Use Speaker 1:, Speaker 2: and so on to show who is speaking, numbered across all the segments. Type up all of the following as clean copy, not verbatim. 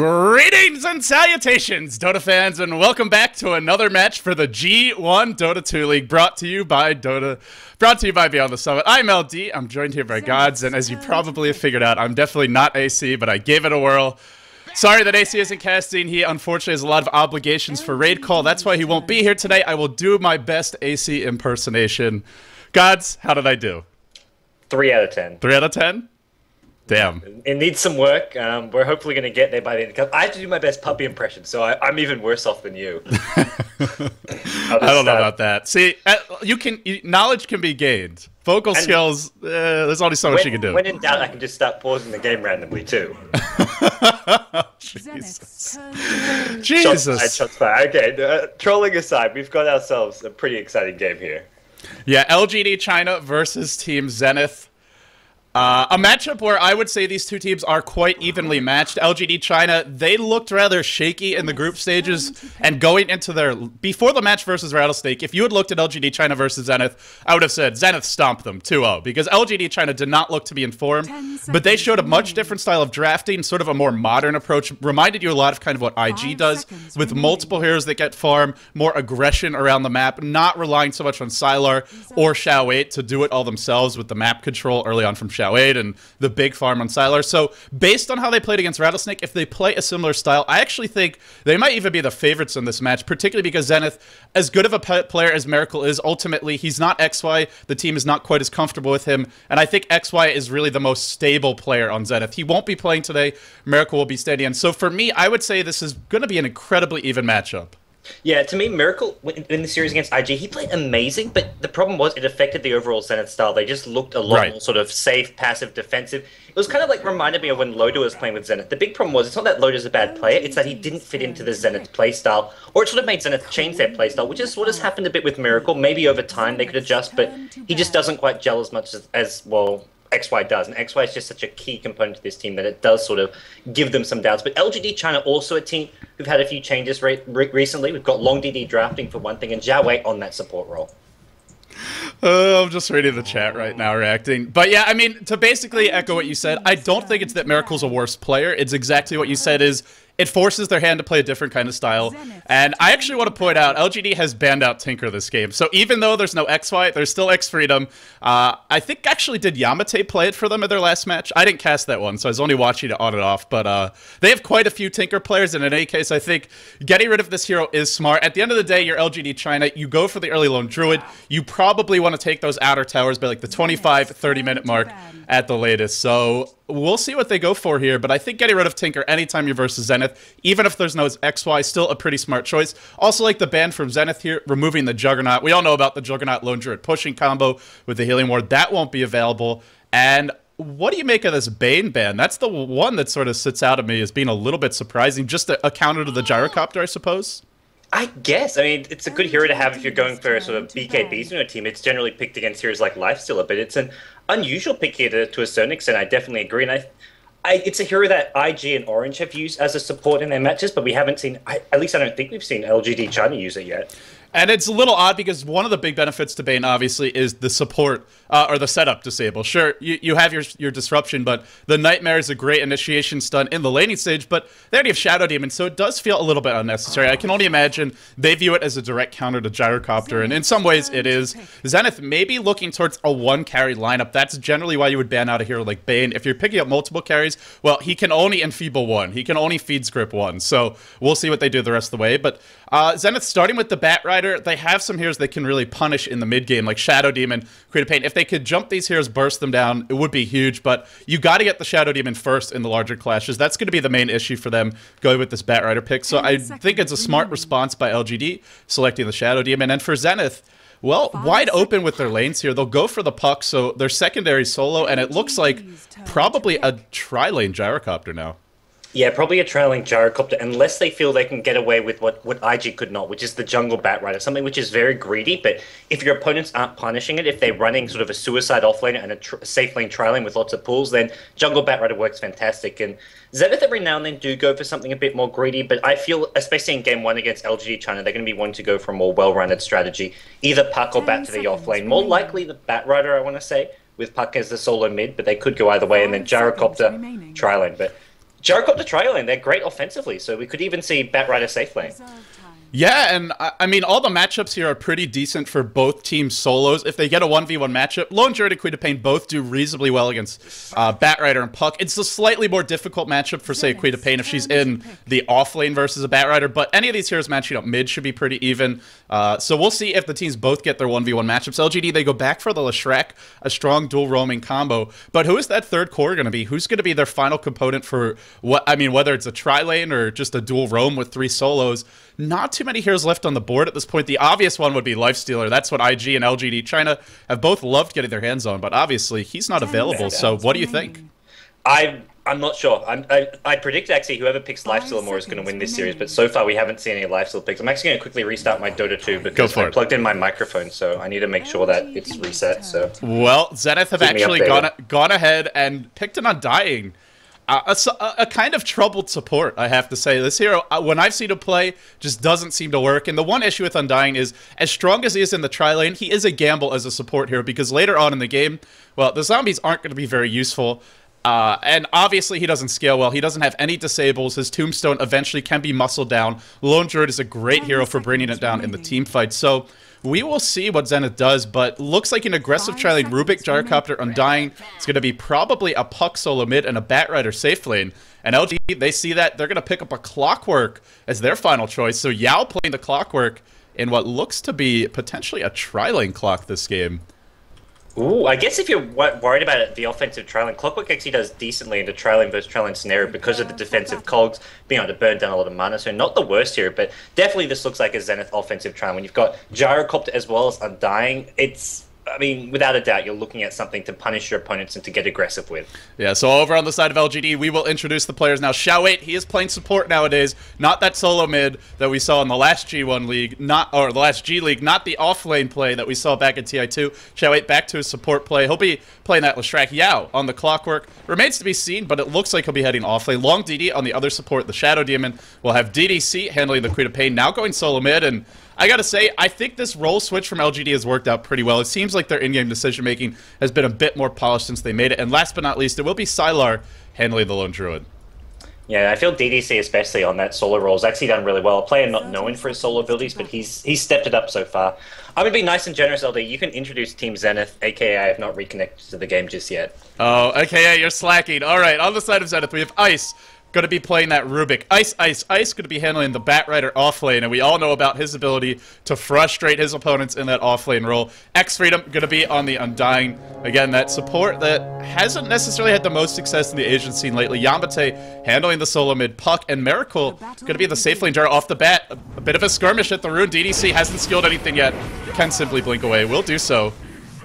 Speaker 1: Greetings and salutations, Dota fans, and welcome back to another match for the G1 Dota 2 League, brought to you by Beyond the Summit. I'm LD, I'm joined here by Gods, and as you probably have figured out, I'm definitely not AC, but I gave it a whirl. Sorry that AC isn't casting. He unfortunately has a lot of obligations for raid call. That's why he won't be here today. I will do my best AC impersonation. Gods, how did I do?
Speaker 2: 3 out of 10.
Speaker 1: 3 out of 10? Damn.
Speaker 2: It needs some work. We're hopefully going to get there by the end. I have to do my best puppy impression, so I'm even worse off than you.
Speaker 1: I don't know about that. See, knowledge can be gained. Vocal skills, there's only so much you can do.
Speaker 2: When in doubt, I can just start pausing the game randomly, too.
Speaker 1: Jesus. Jesus.
Speaker 2: Shots fired. Okay, trolling aside, we've got ourselves a pretty exciting game here.
Speaker 1: Yeah, LGD China versus Team Zenith. A matchup where I would say these two teams are quite evenly matched. LGD China, they looked rather shaky in the group stages, and going into before the match versus Rattlesnake, if you had looked at LGD China versus Zenith, I would have said Zenith stomped them 2-0, because LGD China did not look to be in form, but they showed a much different style of drafting, sort of a more modern approach, reminded you a lot of kind of what IG does, with multiple heroes that get farm, more aggression around the map, not relying so much on Sylar or Xiao 8 to do it all themselves with the map control early on from Xiao 8 and the big farm on Sylar. So based on how they played against Rattlesnake, if they play a similar style, I actually think they might even be the favorites in this match, particularly because Zenith, as good of a player as Miracle is, ultimately he's not XY, the team is not quite as comfortable with him, and I think XY is really the most stable player on Zenith. He won't be playing today, Miracle will be steady, and so for me, I would say this is going to be an incredibly even matchup.
Speaker 2: Yeah, to me, Miracle, in the series against IG, he played amazing, but the problem was it affected the overall Zenith style. They just looked a lot more sort of safe, passive, defensive. It was kind of like reminded me of when Loda was playing with Zenith. The big problem was it's not that Loda's a bad player, it's that he didn't fit into the Zenith playstyle, or it sort of made Zenith change their playstyle, which is what has happened a bit with Miracle. Maybe over time they could adjust, but he just doesn't quite gel as much as well, XY does, and XY is just such a key component to this team that it does sort of give them some doubts. But LGD China also a team who've had a few changes recently. We've got Long DD drafting for one thing, and Xiao Wei on that support role.
Speaker 1: I'm just reading the chat right now, reacting. But yeah, I mean, to basically echo what you said, I don't think it's that Miracle's a worse player. It's exactly what you said is, it forces their hand to play a different kind of style. And I actually want to point out, LGD has banned out Tinker this game. So even though there's no XY, there's still X Freedom. I think actually did Yamate play it for them in their last match? I didn't cast that one, so I was only watching it on and off. But they have quite a few Tinker players, and in any case, I think getting rid of this hero is smart. At the end of the day, you're LGD China. You go for the early Lone Druid. You probably want to take those outer towers by like the 25, 30-minute mark at the latest. So we'll see what they go for here, but I think getting rid of Tinker anytime you're versus Zenith, even if there's no XY, still a pretty smart choice. Also like the ban from Zenith here, removing the Juggernaut. We all know about the Juggernaut Lone Druid pushing combo with the Healing Ward. That won't be available. And what do you make of this Bane ban? That's the one that sort of sits out at me as being a little bit surprising. Just a counter to the Gyrocopter, I suppose? I
Speaker 2: guess. I mean, it's a good hero to have if you're going for sort of BKBs in your team. It's generally picked against heroes like Lifestealer, but it's an unusual pick here to a certain extent. I definitely agree. And it's a hero that IG and Orange have used as a support in their matches, but we haven't seen, at least I don't think we've seen LGD China use it yet.
Speaker 1: And it's a little odd because one of the big benefits to Bane, obviously, is the support, or the setup disable. Sure, you have your disruption, but the Nightmare is a great initiation stun in the laning stage, but they already have Shadow Demon, so it does feel a little bit unnecessary. I can only imagine they view it as a direct counter to Gyrocopter, and in some ways it is. Zenith may be looking towards a one-carry lineup. That's generally why you would ban out a hero like Bane. If you're picking up multiple carries, well, he can only enfeeble one. He can only feed script one, so we'll see what they do the rest of the way. But Zenith, starting with the Bat Rider, they have some heroes they can really punish in the mid-game, like Shadow Demon, Create a Pain. If they could jump these heroes, burst them down, it would be huge, but you got to get the Shadow Demon first in the larger clashes. That's going to be the main issue for them going with this Bat Rider pick, so I think it's a smart response by LGD, selecting the Shadow Demon. And for Zenith, well, wide open with their lanes here. They'll go for the puck, so their secondary solo, and it looks like probably a tri-lane Gyrocopter now.
Speaker 2: Yeah, probably a trailing Gyrocopter, unless they feel they can get away with what IG could not, which is the Jungle Bat Rider, something which is very greedy, but if your opponents aren't punishing it, if they're running sort of a suicide offlane and a safe lane tri-lane with lots of pulls, then Jungle Bat Rider works fantastic. And Zenith every now and then do go for something a bit more greedy, but I feel, especially in Game 1 against LGD China, they're going to be wanting to go for a more well-rounded strategy, either Puck or Bat to the offlane. More likely the Bat Rider, I want to say, with Puck as the solo mid, but they could go either way, and then Gyrocopter tri-lane. But Gyrocopter trial lane, they're great offensively, so we could even see Batrider safe lane.
Speaker 1: Yeah, and I mean, all the matchups here are pretty decent for both teams' solos. If they get a 1v1 matchup, Lone Druid and Queen of Pain both do reasonably well against Batrider and Puck. It's a slightly more difficult matchup for, say, Queen of Pain if she's in the off lane versus a Batrider, but any of these heroes matching up mid should be pretty even. So we'll see if the teams both get their 1v1 matchups. LGD, they go back for the Leshrac, a strong dual roaming combo. But who is that third core going to be? Who's going to be their final component for what? I mean, whether it's a tri-lane or just a dual roam with 3 solos. Not too many heroes left on the board at this point. The obvious one would be Lifestealer. That's what IG and LGD China have both loved getting their hands on, but obviously he's not available. So what do you think?
Speaker 2: I'm not sure. I predict actually whoever picks Lifestealer more is going to win this series, but so far we haven't seen any Lifestealer picks. I'm actually going to quickly restart my Dota 2 because I plugged in my microphone, so I need to make sure that it's reset. So
Speaker 1: well, Zenith have actually gone ahead and picked an Undying. A kind of troubled support, I have to say. This hero, when I've seen him play, just doesn't seem to work. And the one issue with Undying is, as strong as he is in the tri-lane, he is a gamble as a support hero, because later on in the game, well, the zombies aren't going to be very useful. And obviously he doesn't scale well. He doesn't have any disables. His tombstone eventually can be muscled down. Lone Druid is a great hero for bringing it down in the team fight. So we will see what Zenith does, but looks like an aggressive tri-lane Rubik, Gyrocopter, Undying. It's going to be probably a Puck solo mid and a Batrider safe lane. And LG, they see that. They're going to pick up a Clockwork as their final choice. So Yao playing the Clockwork in what looks to be potentially a tri-lane clock this game.
Speaker 2: Ooh, I guess if you're worried about the offensive tri-lane, Clockwork actually does decently in the tri-lane versus tri-lane scenario because of the defensive cogs, being able to burn down a lot of mana, so not the worst here, but definitely this looks like a Zenith offensive tri-lane. When you've got Gyrocopter as well as Undying, it's... I mean, without a doubt, you're looking at something to punish your opponents and to get aggressive with. Yeah,
Speaker 1: so over on the side of LGD, we will introduce the players now. Xiao8, he is playing support nowadays. Not that solo mid that we saw in the last G1 League, or the last G League, not the off-lane play that we saw back in TI2. Xiao8 back to his support play. He'll be playing that Leshrac. Yao on the Clockwork. Remains to be seen, but it looks like he'll be heading off-lane. Long DD on the other support, the Shadow Demon. We'll have DDC handling the Queen of Pain, now going solo mid, and I gotta say, I think this role switch from LGD has worked out pretty well. It seems like their in-game decision-making has been a bit more polished since they made it. And last but not least, it will be Sylar handling the Lone Druid.
Speaker 2: Yeah, I feel DDC, especially on that solo role, has actually done really well. A player not known for his solo abilities, but he's stepped it up so far. I'm going to be nice and generous, LD. You can introduce Team Zenith, aka I have not reconnected to the game just yet.
Speaker 1: Oh, aka you're slacking. All right, on the side of Zenith, we have Ice. Going to be playing that Rubik. Ice going to be handling the Batrider offlane, and we all know about his ability to frustrate his opponents in that offlane role. X-Freedom going to be on the Undying. Again, that support that hasn't necessarily had the most success in the Asian scene lately. Yamate handling the solo mid. Puck and Miracle going to be the safe lane jar off the bat. A bit of a skirmish at the Rune. DDC hasn't skilled anything yet. Can simply blink away. Will do so.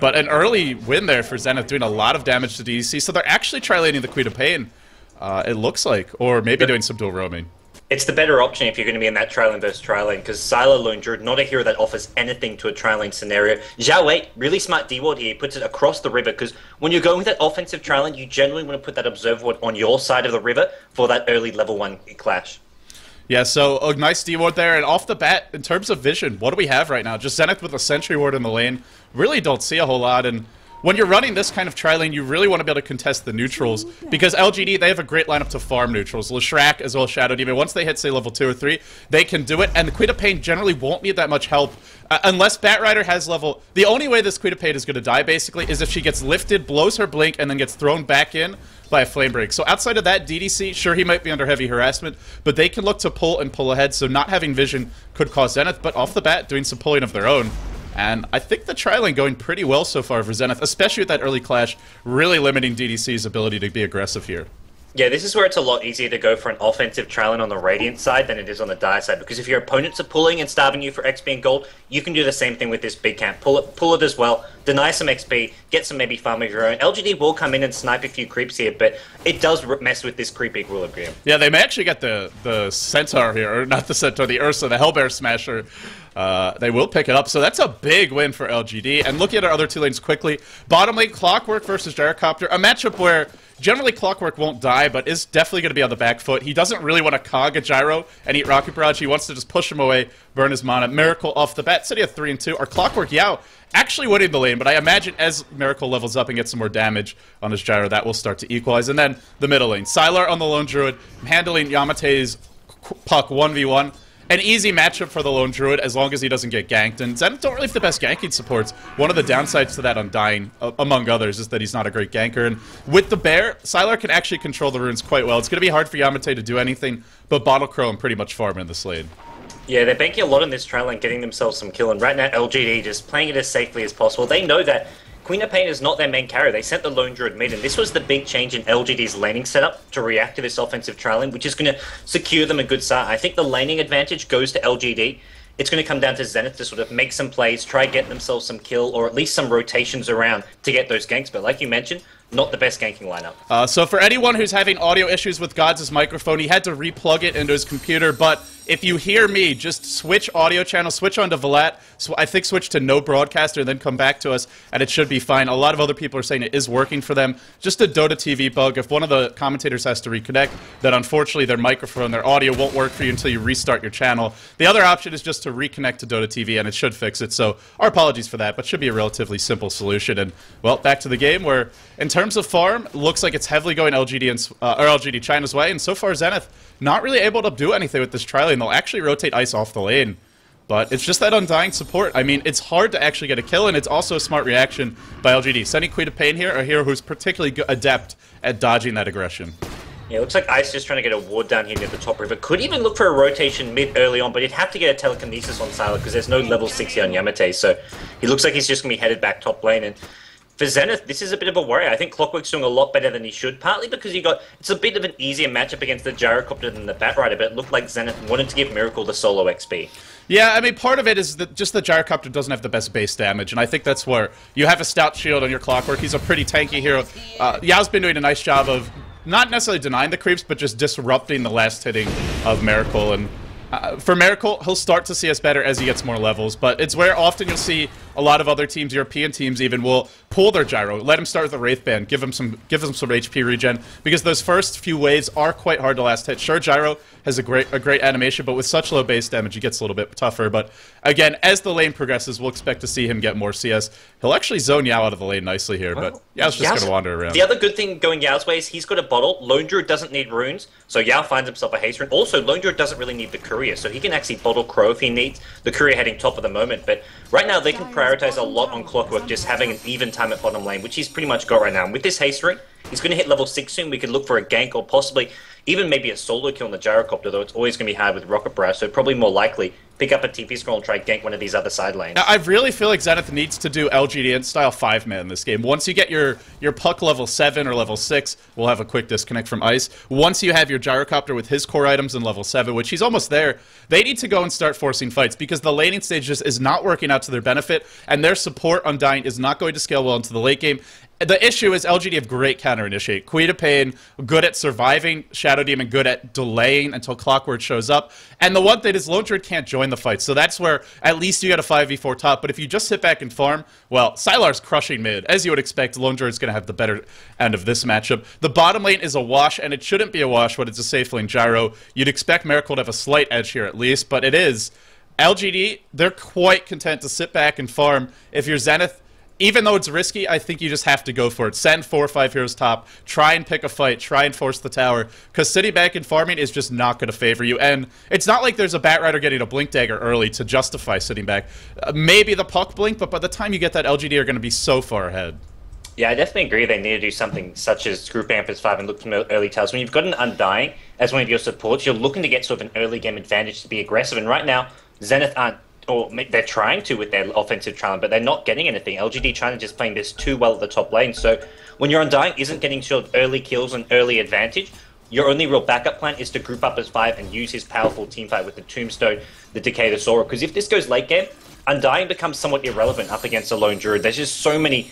Speaker 1: But an early win there for Zenith, doing a lot of damage to DDC. So they're actually tri-laning the Queen of Pain. It looks like, or maybe doing some dual roaming.
Speaker 2: It's the better option if you're going to be in that tri-lane versus tri-lane, because Sylar Lone Druid, not a hero that offers anything to a tri-lane scenario. Xiao8, really smart D-ward here, puts it across the river, because when you're going with that offensive tri-lane, you generally want to put that observer ward on your side of the river for that early level 1 clash.
Speaker 1: Yeah, so a nice D-ward there, and off the bat, in terms of vision, what do we have right now? Just Zenith with a sentry ward in the lane. Really don't see a whole lot, and when you're running this kind of tri-lane, you really want to be able to contest the neutrals, because LGD, they have a great lineup to farm neutrals. Leshrac as well as Shadow Demon. Once they hit, say, level 2 or 3, they can do it, and the Queen of Pain generally won't need that much help unless Batrider has level... The only way this Queen of Pain is going to die, basically, is if she gets lifted, blows her blink, and then gets thrown back in by a flame break. So outside of that, DDC, sure, he might be under heavy harassment, but they can look to pull and pull ahead, so not having vision could cause Zenith, but off the bat, doing some pulling of their own. And I think the tri-lane going pretty well so far for Zenith, especially with that early clash, really limiting DDC's ability to be aggressive here.
Speaker 2: Yeah, this is where it's a lot easier to go for an offensive tri-lane on the Radiant side than it is on the Dire side, because if your opponents are pulling and starving you for XP and gold, you can do the same thing with this big camp. Pull it as well, deny some XP, get some maybe farm of your own. LGD will come in and snipe a few creeps here, but it does mess with this creep equilibrium.
Speaker 1: Yeah, they may actually get the Centaur here, or not the Centaur, the Ursa, the Hellbear Smasher. They will pick it up, so that's a big win for LGD. And looking at our other two lanes quickly, bottom lane, Clockwork versus Gyrocopter, a matchup where Generally, Clockwork won't die, but is definitely going to be on the back foot. He doesn't really want to cog a gyro and eat Rocket Barrage. He wants to just push him away, burn his mana. Miracle off the bat, sitting at 3 and 2. Our Clockwork Yao actually winning the lane, but I imagine as Miracle levels up and gets some more damage on his gyro, that will start to equalize. And then the middle lane. Sylar on the Lone Druid, handling Yamate's puck 1v1. An easy matchup for the Lone Druid as long as he doesn't get ganked. And Zenith don't really have the best ganking supports. One of the downsides to that Undying, among others, is that he's not a great ganker. And with the Bear, Sylar can actually control the runes quite well. It's going to be hard for Yamate to do anything but Bottle Crow and pretty much farm in this lane.
Speaker 2: Yeah, they're banking a lot on this trial and getting themselves some kill. And right now, LGD just playing it as safely as possible. They know that Queen of Pain is not their main carry. They sent the Lone Druid mid, and this was the big change in LGD's laning setup to react to this offensive trailing, which is going to secure them a good start. I think the laning advantage goes to LGD. It's going to come down to Zenith to sort of make some plays, try get themselves some kill, or at least some rotations around to get those ganks. But like you mentioned, not the best ganking lineup. So for anyone who's having audio issues with Gods' microphone, he had to replug it into his computer, but if you hear me, just switch audio channel, switch on to Vlad, so I think switch to no broadcaster, and then come back to us, and it should be fine. A lot of other people are saying it is working for them. Just a Dota TV bug. If one of the commentators has to reconnect, then unfortunately their microphone, their audio won't work for you until you restart your channel. The other option is just to reconnect to Dota TV, and it should fix it. So our apologies for that, but should be a relatively simple solution. And, well, back to the game, where in terms of farm, looks like it's heavily going LGD and or LGD China's way, and so far Zenith not really able to do anything with this trialing. They'll actually rotate Ice off the lane, but it's just that Undying support. I mean, it's hard to actually get a kill, and it's also a smart reaction by LGD. Sending Queen of Pain here, a hero who's particularly adept at dodging that aggression. Yeah, it looks like Ice just trying to get a ward down here near the top river. Could even look for a rotation mid early on, but he'd have to get a telekinesis on Sylar because there's no level 6 here on Yamate, so he looks like he's just going to be headed back top lane. And for Zenith, this is a bit of a worry. I think Clockwork's doing a lot better than he should, partly because it's a bit of an easier matchup against the Gyrocopter than the Batrider, but it looked like Zenith wanted to give Miracle the solo XP. Yeah,
Speaker 1: I mean, part of it is that just the Gyrocopter doesn't have the best base damage, and I think that's where you have a stout shield on your Clockwork. He's a pretty tanky hero. Yao's been doing a nice job of not necessarily denying the creeps, but just disrupting the last hitting of Miracle. And for Miracle, he'll start to see us better as he gets more levels, but it's where often you'll see a lot of other teams, European teams even, will pull their gyro, let him start with the Wraith Band, give him some HP regen, because those first few waves are quite hard to last hit. Sure, gyro has a great animation, but with such low base damage, he gets a little bit tougher. But again, as the lane progresses, we'll expect to see him get more CS. He'll actually zone Yao out of the lane nicely here, but Yao's just going to wander around.
Speaker 2: The other good thing going Yao's way is he's got a bottle. Lone Druid doesn't need runes, so Yao finds himself a haste rune. Also, Lone Druid doesn't really need the courier, so he can actually bottle Crow if he needs. The courier heading top at the moment, but right now they can prioritize a lot on Clockwork, just having an even time at bottom lane, which he's pretty much got right now. And with this haste ring, he's going to hit level 6 soon. We could look for a gank or possibly even maybe a solo kill on the Gyrocopter, though it's always going to be hard with Rocket Barrage, so probably more likely pick up a TP scroll and try gank one of these other side lanes.
Speaker 1: Now, I really feel like Zenith needs to do LGD style 5-man in this game. Once you get your puck level 7 or level 6, we'll have a quick disconnect from Ice. Once you have your Gyrocopter with his core items in level 7, which he's almost there, they need to go and start forcing fights because the laning stage just is not working out to their benefit, and their support Undying is not going to scale well into the late game. The issue is LGD have great counter-initiate. Queen of Pain, good at surviving. Shadow Demon, good at delaying until Clockwork shows up. And the one thing is Lone Druid can't join the fight. So that's where at least you get a 5v4 top. But if you just sit back and farm, well, Sylar's crushing mid. As you would expect, Lone Druid's going to have the better end of this matchup. The bottom lane is a wash, and it shouldn't be a wash, but it's a safe lane gyro. You'd expect Miracle to have a slight edge here at least, but it is. LGD, they're quite content to sit back and farm. If you're Zenith, even though it's risky, I think you just have to go for it. Send 4 or 5 heroes top. Try and pick a fight. Try and force the tower. Because sitting back and farming is just not going to favor you. And it's not like there's a Batrider getting a Blink Dagger early to justify sitting back. Maybe the puck blink, but by the time you get that, LGD are going to be so far ahead.
Speaker 2: Yeah, I definitely agree they need to do something such as group Ampers 5 and look for early tells. When you've got an Undying as one of your supports, you're looking to get sort of an early game advantage to be aggressive. And right now, Zenith aren't, or they're trying to with their offensive challenge, but they're not getting anything. LGD China just playing this too well at the top lane. So when your Undying isn't getting sort of early kills and early advantage, your only real backup plan is to group up as 5 and use his powerful teamfight with the Tombstone, the Decay, the Sora. Because if this goes late game, Undying becomes somewhat irrelevant up against a lone druid. There's just so many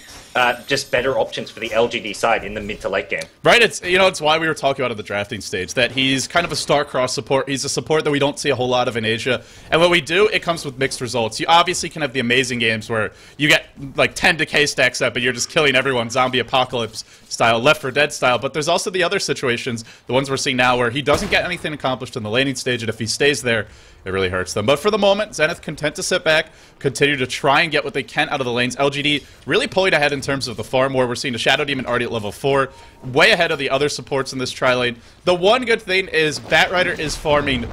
Speaker 2: just better options for the LGD side in the mid to late game.
Speaker 1: Right, it's why we were talking about at the drafting stage, that he's kind of a star-crossed support. He's a support that we don't see a whole lot of in Asia. And when we do, it comes with mixed results. You obviously can have the amazing games where you get like 10 decay stacks up and you're just killing everyone, zombie apocalypse style, Left 4 Dead style. But there's also the other situations, the ones we're seeing now, where he doesn't get anything accomplished in the laning stage, and if he stays there, it really hurts them. But for the moment, Zenith content to sit back, continue to try and get what they can out of the lanes. LGD really pulling ahead in terms of the farm, where we're seeing a Shadow Demon already at level 4, way ahead of the other supports in this tri-lane. The one good thing is Batrider is farming,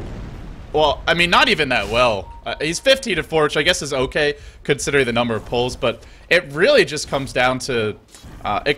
Speaker 1: well, I mean, not even that well. He's 15 and 4, which I guess is okay, considering the number of pulls, but it really just comes down to, I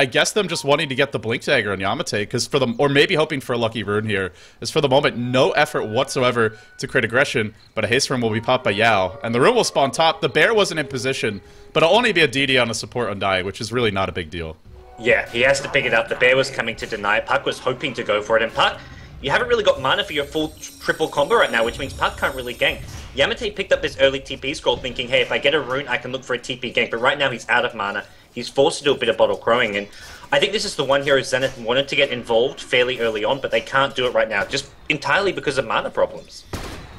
Speaker 1: guess, them just wanting to get the Blink Dagger on Yamate, because for them, or maybe hoping for a lucky rune here, is for the moment no effort whatsoever to create aggression, but a haste rune will be popped by Yao, and the rune will spawn top. The bear wasn't in position, but it'll only be a DD on a support Undying, which is really not a big deal.
Speaker 2: Yeah, he has to pick it up. The bear was coming to deny it. Puck was hoping to go for it, and Puck, you haven't really got mana for your full triple combo right now, which means Puck can't really gank. Yamate picked up this early TP scroll thinking, hey, if I get a rune, I can look for a TP gank, but right now he's out of mana. He's forced to do a bit of bottle crowing, and I think this is the one hero Zenith wanted to get involved fairly early on, but they can't do it right now, just entirely because of mana problems.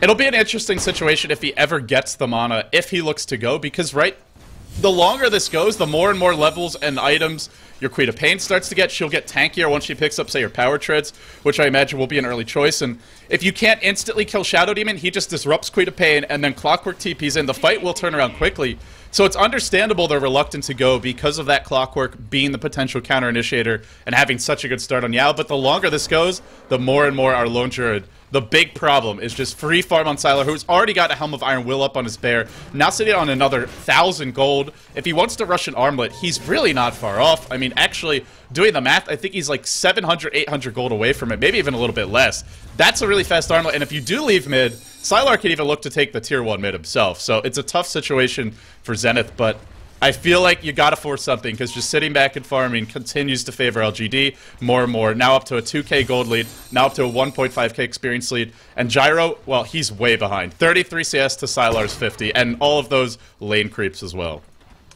Speaker 1: It'll be an interesting situation if he ever gets the mana, if he looks to go, because the longer this goes, the more and more levels and items your Queen of Pain starts to get. She'll get tankier once she picks up, say, your Power Treads, which I imagine will be an early choice. And if you can't instantly kill Shadow Demon, he just disrupts Queen of Pain, and then Clockwork TPs in. The fight will turn around quickly. So it's understandable they're reluctant to go because of that Clockwork being the potential counter-initiator and having such a good start on Yao. But the longer this goes, the more and more our Lone Druid. The big problem is just free farm on Sylar, who's already got a Helm of Iron Will up on his bear, now sitting on another 1,000 gold. If he wants to rush an armlet, he's really not far off. I mean, actually, doing the math, I think he's like 700, 800 gold away from it, maybe even a little bit less. That's a really fast armlet, and if you do leave mid, Sylar can even look to take the tier 1 mid himself. So it's a tough situation for Zenith, but I feel like you gotta force something, because just sitting back and farming continues to favor LGD more and more. Now up to a 2k gold lead, now up to a 1.5k experience lead, and Gyro, well, he's way behind. 33 CS to Sylar's 50, and all of those lane creeps as well.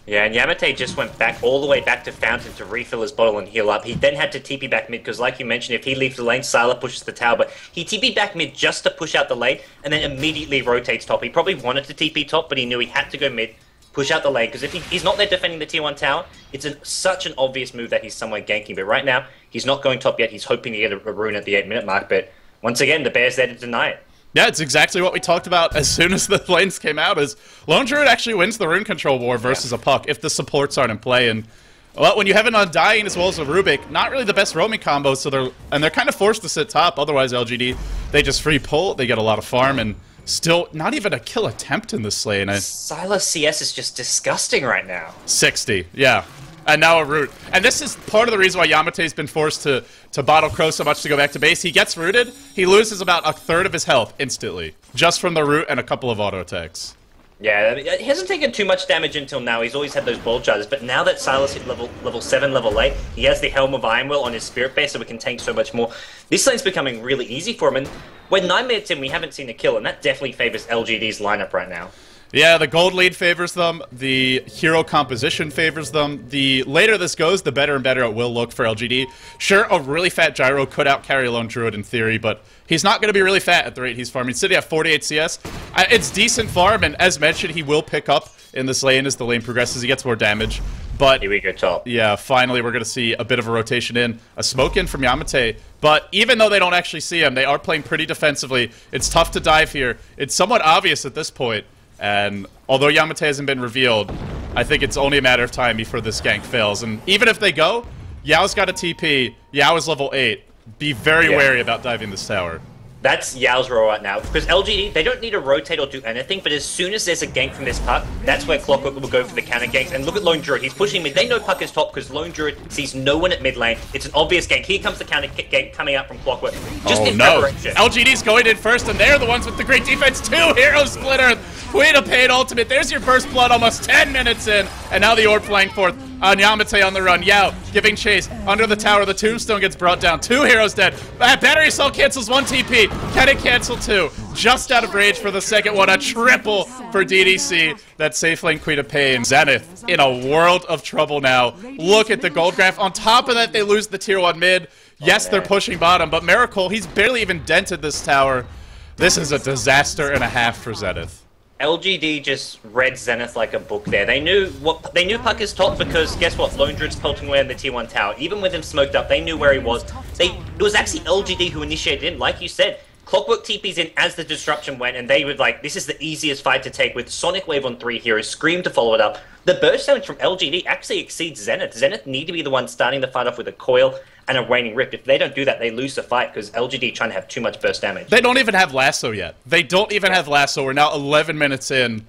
Speaker 2: Yeah, and Yamate just went back all the way back to Fountain to refill his bottle and heal up. He then had to TP back mid, because like you mentioned, if he leaves the lane, Sylar pushes the tower, but he TP'd back mid just to push out the lane, and then immediately rotates top. He probably wanted to TP top, but he knew he had to go mid, push out the lane, because if he's not there defending the tier 1 tower, it's such an obvious move that he's somewhere ganking. But right now, he's not going top yet. He's hoping to get a rune at the 8-minute mark, but once again, the bear's there to deny it.
Speaker 1: Yeah, it's exactly what we talked about as soon as the lanes came out, is Lone Druid actually wins the rune control war versus a Puck if the supports aren't in play. And well, when you have an Undying as well as a Rubik, not really the best roaming combos, so they're kind of forced to sit top. Otherwise, LGD, they just free pull, they get a lot of farm, and still not even a kill attempt in this lane.
Speaker 2: Sylar's CS is just disgusting right now.
Speaker 1: 60, yeah. And now a root. And this is part of the reason why Yamate's been forced to bottle crow so much to go back to base. He gets rooted, he loses about a third of his health instantly, just from the root and a couple of auto attacks.
Speaker 2: Yeah, he hasn't taken too much damage until now. He's always had those ball charges, but now that Sylar's hit level 7, level 8, he has the Helm of Iron Will on his Spirit base, so we can tank so much more. This lane's becoming really easy for him, and when 9 minutes in, we haven't seen a kill, and that definitely favors LGD's lineup right now.
Speaker 1: Yeah, the gold lead favors them, the hero composition favors them. The later this goes, the better and better it will look for LGD. Sure, a really fat Gyro could out-carry Lone Druid in theory, but he's not going to be really fat at the rate he's farming. City at 48 CS. It's decent farm, and as mentioned, he will pick up in this lane as the lane progresses. He gets more damage. But
Speaker 2: here we go top.
Speaker 1: Yeah, finally we're going to see a bit of a rotation in. A smoke in from Yamate. But even though they don't actually see him, they are playing pretty defensively. It's tough to dive here. It's somewhat obvious at this point. And although Yamate hasn't been revealed, I think it's only a matter of time before this gank fails. And even if they go, Yao's got a TP. Yao is level 8. Be very wary about diving this tower.
Speaker 2: That's Yao's role right now, because LGD, they don't need to rotate or do anything, but as soon as there's a gank from this Puck, that's where Clockwork will go for the counter ganks. And look at Lone Druid, he's pushing mid. They know Puck is top because Lone Druid sees no one at mid lane. It's an obvious gank. Here comes the counter gank coming out from Clockwork. Just in preparation.
Speaker 1: LGD's going in first, and they're the ones with the great defense. 2 hero splitter. Queen of Pain ultimate. There's your first blood almost 10 minutes in, and now the orb flying forth. on Yamate on the run. Yao giving chase under the tower. The tombstone gets brought down. 2 heroes dead. Battery assault cancels 1 TP. Can it cancel 2? Just out of range for the second one. A triple for DDC. That safe lane Queen of Pain. Zenith in a world of trouble now. Look at the gold graph. On top of that, they lose the tier 1 mid. Yes, they're pushing bottom, but Miracle, he's barely even dented this tower. This is a disaster and a half for Zenith.
Speaker 2: LGD just read Zenith like a book there. They knew Puck is top because guess what? Lone Druid's pelting away in the tier 1 tower. Even with him smoked up, they knew where he was. It was actually LGD who initiated it. Like you said, Clockwork TP's in as the disruption went, and they were like, this is the easiest fight to take with Sonic Wave on 3 heroes, Scream to follow it up. The burst damage from LGD actually exceeds Zenith. Zenith need to be the one starting the fight off with a coil and a Waning Rift. If they don't do that, they lose the fight because LGD trying to have too much burst damage.
Speaker 1: They don't even have Lasso yet. They don't even have Lasso. We're now 11 minutes in,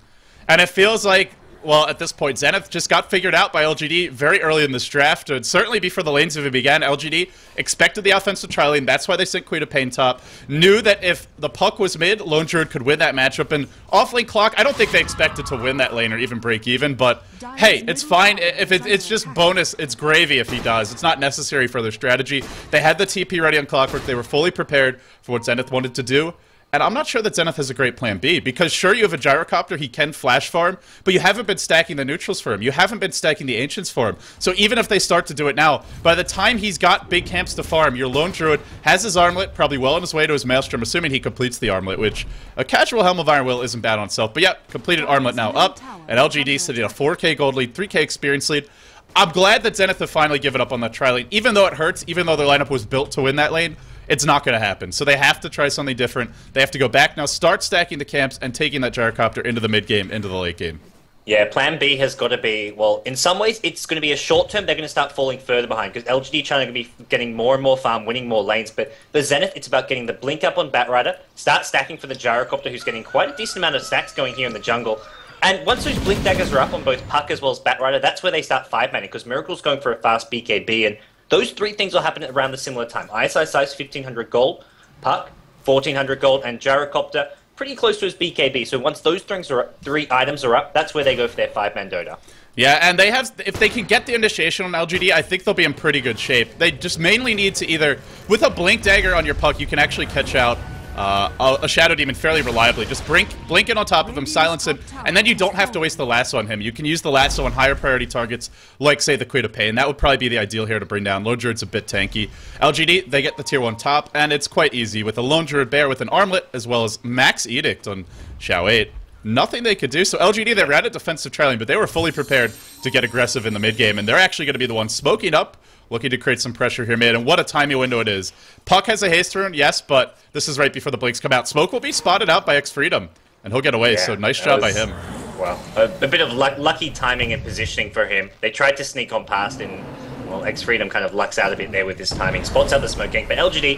Speaker 1: and it feels like, well, at this point, Zenith just got figured out by LGD very early in this draft. And certainly before the lanes even began, LGD expected the offensive tri-lane. That's why they sent Queen of Pain top. Knew that if the puck was mid, Lone Druid could win that matchup. And off-lane Clock, I don't think they expected to win that lane or even break even. But, hey, it's fine. If it's just bonus, it's gravy if he does. It's not necessary for their strategy. They had the TP ready on Clockwork. They were fully prepared for what Zenith wanted to do. And I'm not sure that Zenith has a great plan B, because sure, you have a Gyrocopter, he can flash farm, but you haven't been stacking the neutrals for him. You haven't been stacking the Ancients for him. So even if they start to do it now, by the time he's got big camps to farm, your Lone Druid has his Armlet, probably well on his way to his Maelstrom, assuming he completes the Armlet, which a casual Helm of Iron Will isn't bad on itself. But yeah, completed Armlet now up, and LGD sitting a 4k gold lead, 3k experience lead. I'm glad that Zenith have finally given up on that tri-lane, even though it hurts, even though their lineup was built to win that lane. It's not going to happen. So they have to try something different. They have to go back now, start stacking the camps, and taking that Gyrocopter into the mid-game, into the late game.
Speaker 2: Yeah, plan B has got to be, well, in some ways, it's going to be a short term. They're going to start falling further behind because LGD trying to be getting more and more farm, winning more lanes. But for Zenith, it's about getting the blink up on Batrider, start stacking for the Gyrocopter, who's getting quite a decent amount of stacks going here in the jungle. And once those blink daggers are up on both Puck as well as Batrider, that's where they start 5-manning because Miracle's going for a fast BKB, and those 3 things will happen at around the similar time. ISI size 1500 gold, Puck 1400 gold, and Gyrocopter pretty close to his BKB. So once those 3 items are up, that's where they go for their 5-man Dota.
Speaker 1: Yeah, and they have, if they can get the initiation on LGD, I think they'll be in pretty good shape. They just mainly need to either, with a blink dagger on your Puck, you can actually catch out a Shadow Demon fairly reliably. Just blink in on top of him, silence him, and then you don't have to waste the lasso on him. You can use the lasso on higher priority targets, like, say, the Queen of Pain. That would probably be the ideal here to bring down. Lone Druid's a bit tanky. LGD, they get the tier 1 top, and it's quite easy. With a Lone Druid Bear with an Armlet, as well as Max Edict on Xiao 8. Nothing they could do. So LGD, they ran a defensive tri-lane, but they were fully prepared to get aggressive in the mid-game, and they're actually going to be the ones smoking up, looking to create some pressure here mid, and what a timing window it is. Puck has a haste rune, yes, but this is right before the blinks come out. Smoke will be spotted out by X-Freedom, and he'll get away, so nice job by him.
Speaker 2: Well, a bit of lucky timing and positioning for him. They tried to sneak on past, and, well, X-Freedom kind of lucks out a bit there with his timing. Spots out the smoke gank, but LGD,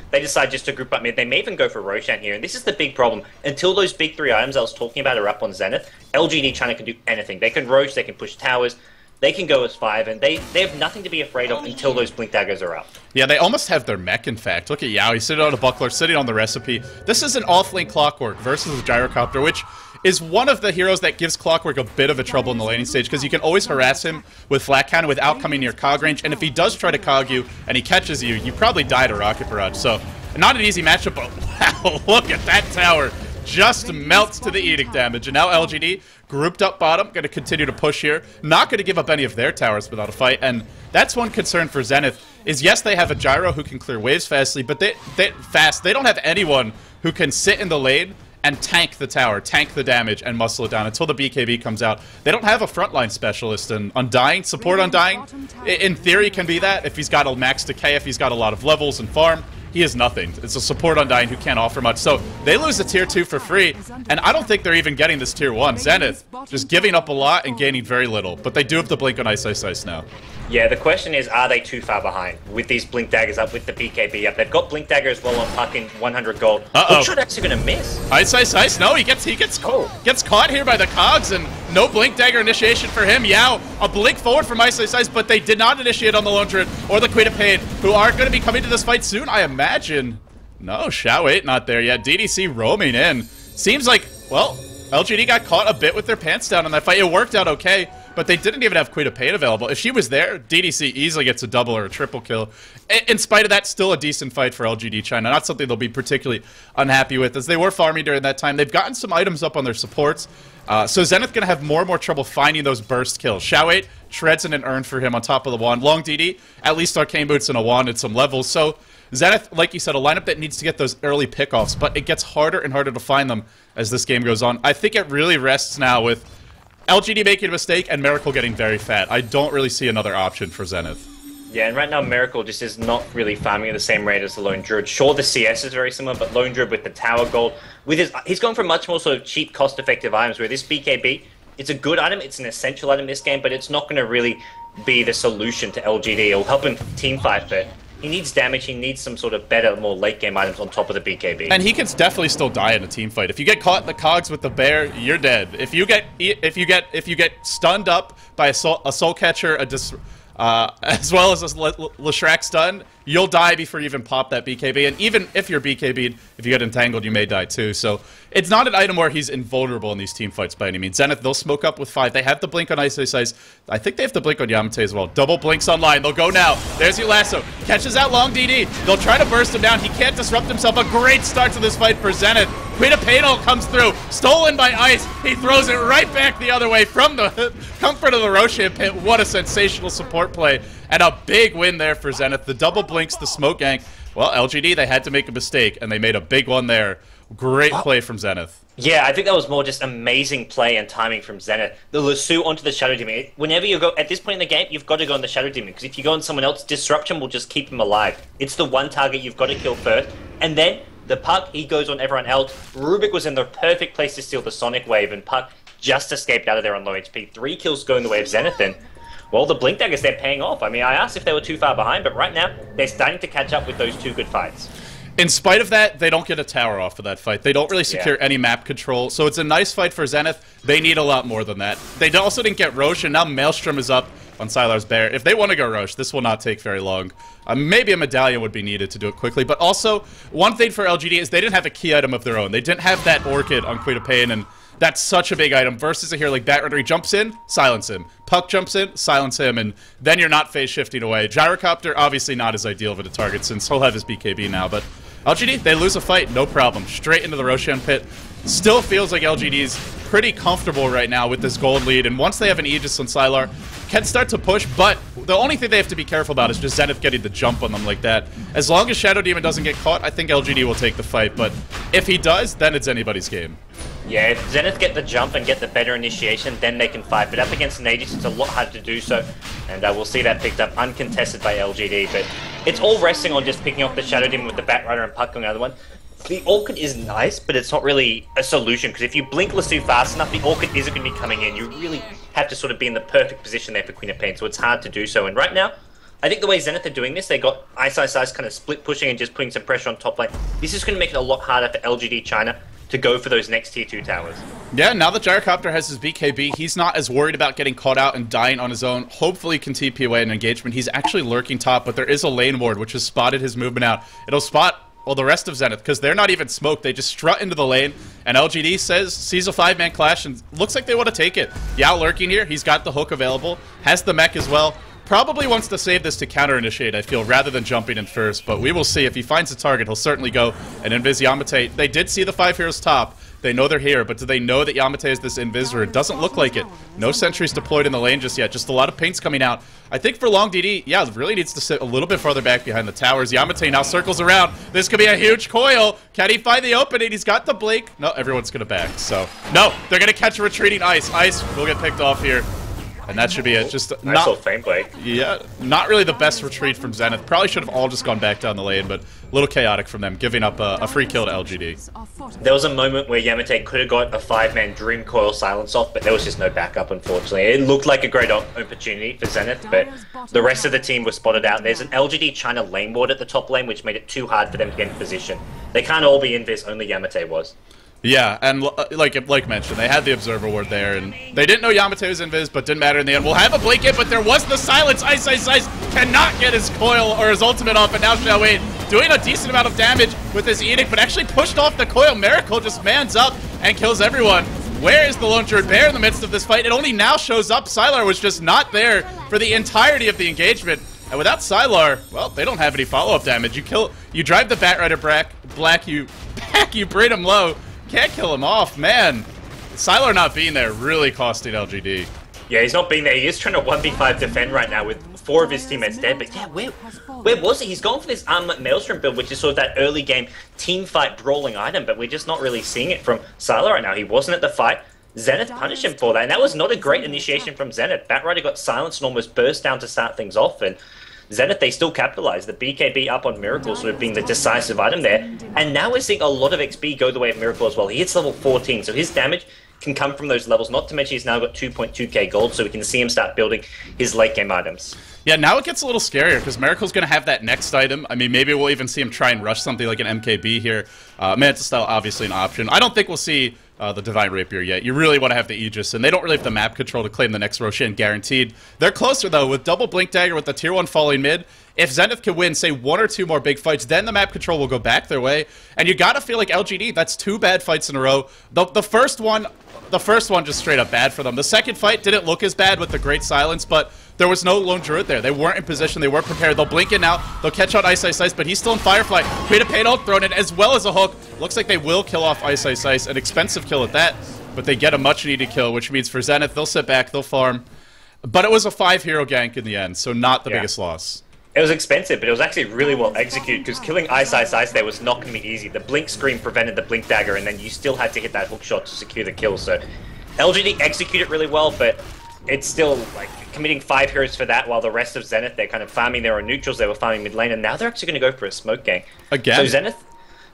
Speaker 2: they decide just to group up mid. They may even go for Roshan here, and this is the big problem. Until those big 3 items I was talking about are up on Zenith, LGD China can do anything. They can Roche, they can push towers, they can go as 5, and they have nothing to be afraid of until those blink daggers are up. Yeah, they almost have their mech, in fact. Look at Yao, he's sitting on a buckler, sitting on the recipe. This is an off-lane Clockwork versus the Gyrocopter, which is one of the heroes that gives Clockwork a bit of a trouble in the laning stage, because you can always harass him with flat cannon without coming near cog range, and if he does try to cog you and he catches you, you probably die to Rocket Barrage. So, not an easy matchup, but wow, look at that tower. Just melts to the Edict damage, and now LGD grouped up bottom, going to continue to push here. Not going to give up any of their towers without a fight, and that's one concern for Zenith, is yes, they have a Gyro who can clear waves fastly, but they don't have anyone who can sit in the lane and tank the tower, tank the damage, and muscle it down until the BKB comes out. They don't have a frontline specialist, and Undying, support Undying, in theory can be that, if he's got a max decay, if he's got a lot of levels and farm. He is nothing. It's a support Undying who can't offer much. So they lose the tier 2 for free, and I don't think they're even getting this tier 1. Zenith just giving up a lot and gaining very little, but they do have the blink on Ice Ice Ice now. Yeah, the question is, are they too far behind with these blink daggers up, with the BKB up? They've got blink dagger as well on Puck in 100 gold. Which are actually going to miss? Ice Ice Ice, no, he gets caught here by the cogs, and no blink dagger initiation for him. Yao, a blink forward from Ice Ice Ice, but they did not initiate on the Lone Druid or the Queen of Pain, who are going to be coming to this fight soon, I imagine. No, Xiao 8 not there yet. DDC roaming in. Seems like, well, LGD got caught a bit with their pants down in that fight. It worked out okay.
Speaker 1: but they didn't even have Queen of Pain available. If she was there, DDC easily gets a double or a triple kill. In spite of that, still a decent fight for LGD China. Not something they'll be particularly unhappy with, as they were farming during that time. They've gotten some items up on their supports, so Zenith going to have more and more trouble finding those burst kills. Xiao 8 shreds in an urn for him on top of the wand. Long DD, at least Arcane Boots and a wand and some levels. So Zenith, like you said, a lineup that needs to get those early pickoffs, but it gets harder and harder to find them as this game goes on. I think it really rests now with LGD making a mistake and Miracle getting very fat. I don't really see another option for Zenith.
Speaker 2: Yeah, and right now Miracle just is not really farming at the same rate as the Lone Druid. Sure, the CS is very similar, but Lone Druid with the Tower Gold, with he's going for much more sort of cheap, cost-effective items, where this BKB, it's a good item, it's an essential item in this game, but it's not going to really be the solution to LGD. It'll help him teamfight, but he needs damage, he needs some sort of better, more late-game items on top of the BKB.
Speaker 1: And he can definitely still die in a team fight. If you get caught in the cogs with the bear, you're dead. If you get stunned up by a soul catcher, as well as a Leshrac stun, you'll die before you even pop that BKB. And even if you're BKB'd, if you get entangled, you may die too. So it's not an item where he's invulnerable in these team fights by any means. Zenith, they'll smoke up with 5. They have the blink on Ice. I think they have the blink on Yamate as well. Double blinks online. They'll go now. There's your lasso. Catches out Long DD. They'll try to burst him down. He can't disrupt himself. A great start to this fight for Zenith. Queen of Painel comes through. Stolen by Ice. He throws it right back the other way from the comfort of the Roshan pit. What a sensational support play. And a big win there for Zenith. The double blinks, the smoke gang. Well, LGD, they had to make a mistake, and they made a big one there. Great play from Zenith.
Speaker 2: Yeah, I think that was more just amazing play and timing from Zenith. The lasso onto the Shadow Demon. Whenever you go, at this point in the game, you've got to go on the Shadow Demon, because if you go on someone else, Disruption will just keep him alive. It's the one target you've got to kill first. And then, the Puck, he goes on everyone else. Rubik was in the perfect place to steal the Sonic Wave, and Puck just escaped out of there on low HP. 3 kills going the way of Zenith, and well, the Blink Daggers, they're paying off. I mean, I asked if they were too far behind, but right now, they're starting to catch up with those 2 good fights.
Speaker 1: In spite of that, they don't get a tower off of that fight. They don't really secure any map control, so it's a nice fight for Zenith. They need a lot more than that. They also didn't get Roche, and now Maelstrom is up on Sylar's Bear. If they want to go Roche, this will not take very long. Maybe a medallion would be needed to do it quickly, but also, one thing for LGD is they didn't have a key item of their own. They didn't have that Orchid on Queen of Pain, and that's such a big item. Versus a hero like Batrider, he jumps in, silence him. Puck jumps in, silence him, and then you're not phase shifting away. Gyrocopter, obviously not as ideal of a target since he'll have his BKB now, but LGD, they lose a fight, no problem. Straight into the Roshan pit. Still feels like LGD's pretty comfortable right now with this gold lead, and once they have an Aegis on Sylar, can start to push, but the only thing they have to be careful about is just Zenith getting the jump on them like that. As long as Shadow Demon doesn't get caught, I think LGD will take the fight, but if he does, then it's anybody's game.
Speaker 2: Yeah, if Zenith get the jump and get the better initiation, then they can fight. But up against an Aegis, it's a lot harder to do so. And we'll see that picked up uncontested by LGD. But it's all resting on just picking off the Shadow Demon with the Batrider and Puck on the other one. The Orchid is nice, but it's not really a solution. Because if you blink Lasso fast enough, the Orchid isn't going to be coming in. You really have to sort of be in the perfect position there for Queen of Pain. So it's hard to do so. And right now, I think the way Zenith are doing this, they got Ice kind of split pushing and just putting some pressure on top lane. This is going to make it a lot harder for LGD China to go for those next tier 2 towers.
Speaker 1: Yeah, now that Gyrocopter has his BKB, he's not as worried about getting caught out and dying on his own. Hopefully he can TP away an engagement. He's actually lurking top, but there is a lane ward which has spotted his movement out. It'll spot, well, the rest of Zenith, because they're not even smoked. They just strut into the lane, and LGD sees a 5-man clash, and looks like they want to take it. Yao lurking here, he's got the hook available, has the mech as well. Probably wants to save this to counter-initiate, I feel, rather than jumping in first, but we will see. If he finds a target, he'll certainly go and invis Yamate. They did see the 5 heroes top. They know they're here, but do they know that Yamate is this invisor? It doesn't look like it. No sentries deployed in the lane just yet. Just a lot of paints coming out. I think for Long DD, yeah, really needs to sit a little bit farther back behind the towers. Yamate now circles around. This could be a huge coil. Can he find the opening? He's got the blink. No, everyone's going to back. So, no, they're going to catch a retreating Ice. Ice will get picked off here. And that should be it. Just
Speaker 2: nice little feint play.
Speaker 1: Yeah, not really the best retreat from Zenith. Probably should have all just gone back down the lane, but a little chaotic from them, giving up a free kill to LGD.
Speaker 2: There was a moment where Yamate could have got a 5-man Dream Coil silence off, but there was just no backup, unfortunately. It looked like a great opportunity for Zenith, but the rest of the team was spotted out. There's an LGD China lane ward at the top lane, which made it too hard for them to get in position. They can't all be invis, only Yamate was.
Speaker 1: Yeah, and like mentioned, they had the Observer Ward there, and they didn't know Yamate was invis, but didn't matter in the end. We'll have a blink in, but there was the silence. Ice cannot get his coil or his ultimate off, and now Xiao Wei doing a decent amount of damage with his Edict, but actually pushed off the coil. Miracle just mans up and kills everyone. Where is the Lone Druid Bear in the midst of this fight? It only now shows up. Sylar was just not there for the entirety of the engagement. And without Sylar, well, they don't have any follow-up damage. You drive the Batrider black, you braid him low. Can't kill him off, man. Sylar not being there really costing LGD.
Speaker 2: Yeah, he's not being there. He is trying to 1v5 defend right now with 4 of his teammates dead. But yeah, where was he? He's going for this Armlet Maelstrom build, which is sort of that early game team fight brawling item, but we're just not really seeing it from Sylar right now. He wasn't at the fight. Zenith punished him for that, and that was not a great initiation from Zenith. Batrider got silenced and almost burst down to start things off, and Zenith, they still capitalized. The BKB up on Miracle sort of being the decisive item there, and now we're seeing a lot of XP go the way of Miracle as well. He hits level 14, so his damage can come from those levels, not to mention he's now got 2.2k gold, so we can see him start building his late game items.
Speaker 1: Yeah, now it gets a little scarier, because Miracle's going to have that next item. I mean, maybe we'll even see him try and rush something like an MKB here. Manta Style, obviously an option. I don't think we'll see the Divine Rapier yet. You really want to have the Aegis, and they don't really have the map control to claim the next Roshan guaranteed. They're closer, though, with double Blink Dagger with the tier 1 falling mid. If Zenith can win, say, 1 or 2 more big fights, then the map control will go back their way. And you gotta feel like LGD, that's 2 bad fights in a row. The first one just straight up bad for them. The second fight didn't look as bad with the Great Silence, but there was no Lone Druid there. They weren't in position. They weren't prepared. They'll blink in now. They'll catch out Ice Ice Ice, but he's still in Firefly. Create a Pain ult thrown in, as well as a hook. Looks like they will kill off Ice Ice Ice. An expensive kill at that, but they get a much-needed kill, which means for Zenith, they'll sit back, they'll farm. But it was a 5-hero gank in the end, so not the biggest loss.
Speaker 2: It was expensive, but it was actually really well executed, because killing Ice Ice Ice there was not going to be easy. The Blink Screen prevented the Blink Dagger, and then you still had to hit that hook shot to secure the kill. So LGD executed really well, but it's still like committing 5 heroes for that, while the rest of Zenith, they're kind of farming their own neutrals, they were farming mid lane, and now they're actually going to go for a smoke gang.
Speaker 1: Again?
Speaker 2: So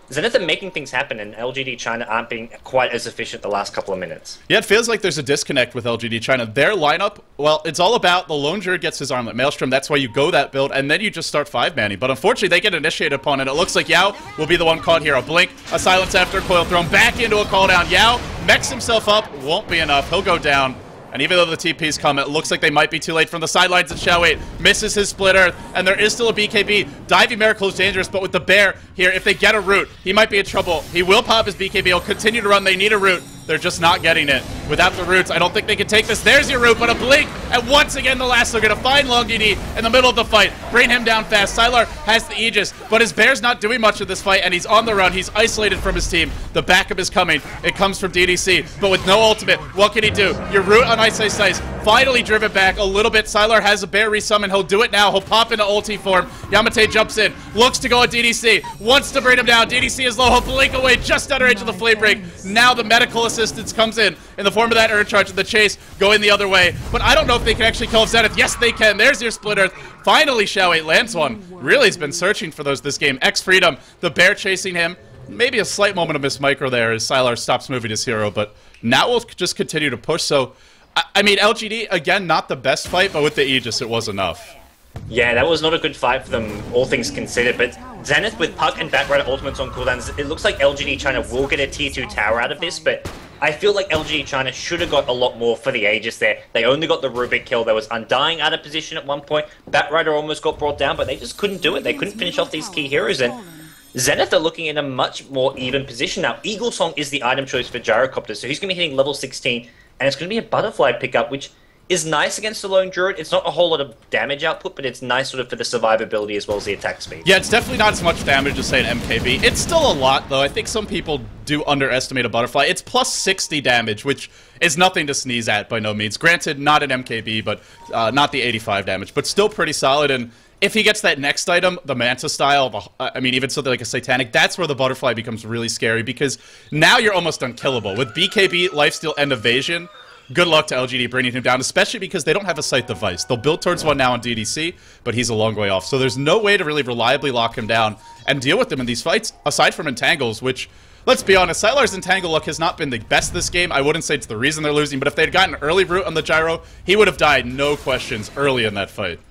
Speaker 2: Zenith are making things happen, and LGD China aren't being quite as efficient the last couple of minutes. Yeah,
Speaker 1: it feels like there's a disconnect with LGD China. Their lineup, well, it's all about the Lone Druid gets his Armlet Maelstrom. That's why you go that build, and then you just start 5-manning. But unfortunately, they get initiated upon, and it looks like Yao will be the one caught here. A blink, a silence after coil thrown back into a call down. Yao mechs himself up, won't be enough. He'll go down. And even though the TP's come, it looks like they might be too late from the sidelines. And Shao Wei misses his split earth, and there is still a BKB. Diving Miracle is dangerous, but with the bear here, if they get a root, he might be in trouble. He will pop his BKB. He'll continue to run. They need a root. They're just not getting it. Without the roots, I don't think they can take this. There's your root, but a blink, and once again, the last are going to find Long DD in the middle of the fight. Bring him down fast. Sylar has the Aegis, but his bear's not doing much of this fight, and he's on the run. He's isolated from his team. The backup is coming. It comes from DDC, but with no ultimate, what can he do? Your root on Ice Ice Ice, finally driven back a little bit. Sylar has a bear resummon. He'll do it now. He'll pop into ulti form. Yamate jumps in, looks to go at DDC, wants to bring him down. DDC is low. He'll blink away just under range of the flame break. Now the medical assistance comes in the form of that Earth Charge, and the chase going the other way. But I don't know if they can actually kill Zenith. Yes, they can. There's your split earth. Finally, Shao Wei lands one. Really has been searching for those this game. X-Freedom, the bear chasing him. Maybe a slight moment of miss micro there as Sylar stops moving his hero, but now we'll just continue to push. So, I mean, LGD, again, not the best fight, but with the Aegis, it was enough.
Speaker 2: Yeah, that was not a good fight for them, all things considered, but Zenith with Puck and Batrider ultimates on cooldowns, it looks like LGD China will get a tier 2 tower out of this, but I feel like LGD China should have got a lot more for the Aegis there. They only got the Rubik kill. There was Undying out of position at one point. Batrider almost got brought down, but they just couldn't do it. They couldn't finish off these key heroes, and Zenith are looking in a much more even position now. Eagle Song is the item choice for Gyrocopter, so he's going to be hitting level 16, and it's going to be a Butterfly pickup, which is nice against the Lone Druid. It's not a whole lot of damage output, but it's nice sort of for the survivability as well as the attack speed.
Speaker 1: Yeah, it's definitely not as much damage as, say, an MKB. It's still a lot, though. I think some people do underestimate a Butterfly. It's plus 60 damage, which is nothing to sneeze at by no means. Granted, not an MKB, but not the 85 damage, but still pretty solid. And if he gets that next item, the Manta style, I mean, even something like a Satanic, that's where the Butterfly becomes really scary, because now you're almost unkillable. With BKB, Lifesteal, and Evasion, good luck to LGD bringing him down, especially because they don't have a sight device. They'll build towards one now on DDC, but he's a long way off. So there's no way to really reliably lock him down and deal with him in these fights, aside from Entangles, which, let's be honest, Sylar's Entangle luck has not been the best this game. I wouldn't say it's the reason they're losing, but if they'd gotten an early root on the Gyro, he would have died, no questions, early in that fight.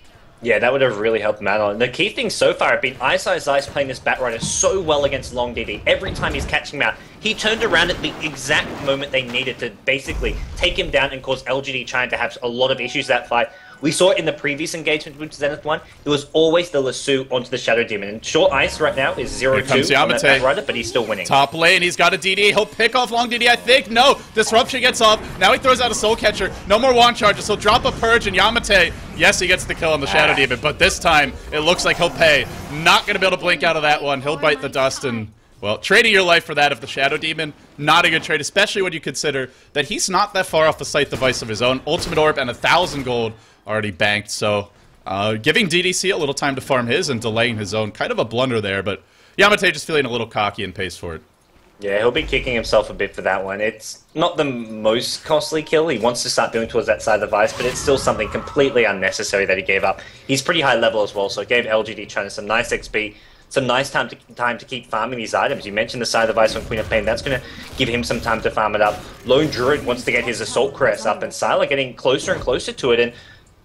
Speaker 2: Yeah, that would have really helped him out. And the key things so far have been Ice Ice Ice playing this Batrider so well against Long DD. Every time he's catching him out, he turned around at the exact moment they needed to basically take him down and cause LGD China to have a lot of issues that fight. We saw it in the previous engagement with Zenith 1. It was always the Lasso onto the Shadow Demon. And short ice right now is 0-2 on that Batrider, but he's still winning.
Speaker 1: Top lane, he's got a DD. He'll pick off long DD, I think. No, Disruption gets off. Now he throws out a Soul Catcher. No more wand charges. He'll drop a Purge, and Yamate, yes, he gets the kill on the Shadow Demon, but this time it looks like he'll pay. Not going to be able to blink out of that one. He'll bite the dust and... Well, trading your life for that of the Shadow Demon, not a good trade, especially when you consider that he's not that far off the Scythe device of his own. Ultimate Orb and 1,000 gold already banked, so giving DDC a little time to farm his and delaying his own. Kind of a blunder there, but Yamate just feeling a little cocky and pays for it. Yeah,
Speaker 2: he'll be kicking himself a bit for that one. It's not the most costly kill. He wants to start building towards that side of the vice, but it's still something completely unnecessary that he gave up. He's pretty high level as well, so it gave LGD China some nice XP. Some nice time to keep farming these items. You mentioned the side of the Vice on Queen of Pain. That's going to give him some time to farm it up. Lone Druid wants to get his Assault Crest up, and Sylar getting closer and closer to it. And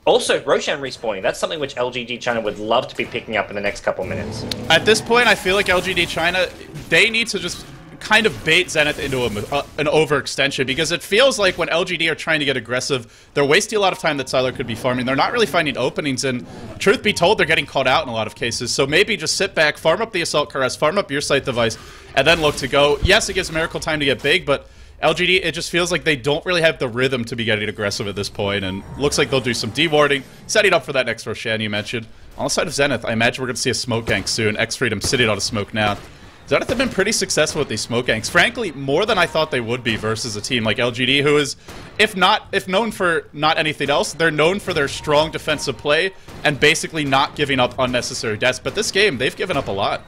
Speaker 2: also, Roshan respawning. That's something which LGD China would love to be picking up in the next couple minutes.
Speaker 1: At this point, I feel like LGD China, they need to just kind of bait Zenith into an overextension, because it feels like when LGD are trying to get aggressive, they're wasting a lot of time that Sylar could be farming. They're not really finding openings, and truth be told, they're getting caught out in a lot of cases. So maybe just sit back, farm up the Assault Caress, farm up your Scythe device, and then look to go. Yes, it gives Miracle time to get big, but LGD, it just feels like they don't really have the rhythm to be getting aggressive at this point, and looks like they'll do some dewarding, setting up for that next Roshan you mentioned. On the side of Zenith, I imagine we're going to see a smoke gank soon. X-Freedom sitting on a smoke now. Zenith have been pretty successful with these smoke ganks. Frankly, more than I thought they would be versus a team like LGD, who is, if known for not anything else, they're known for their strong defensive play and basically not giving up unnecessary deaths. But this game, they've given up a lot.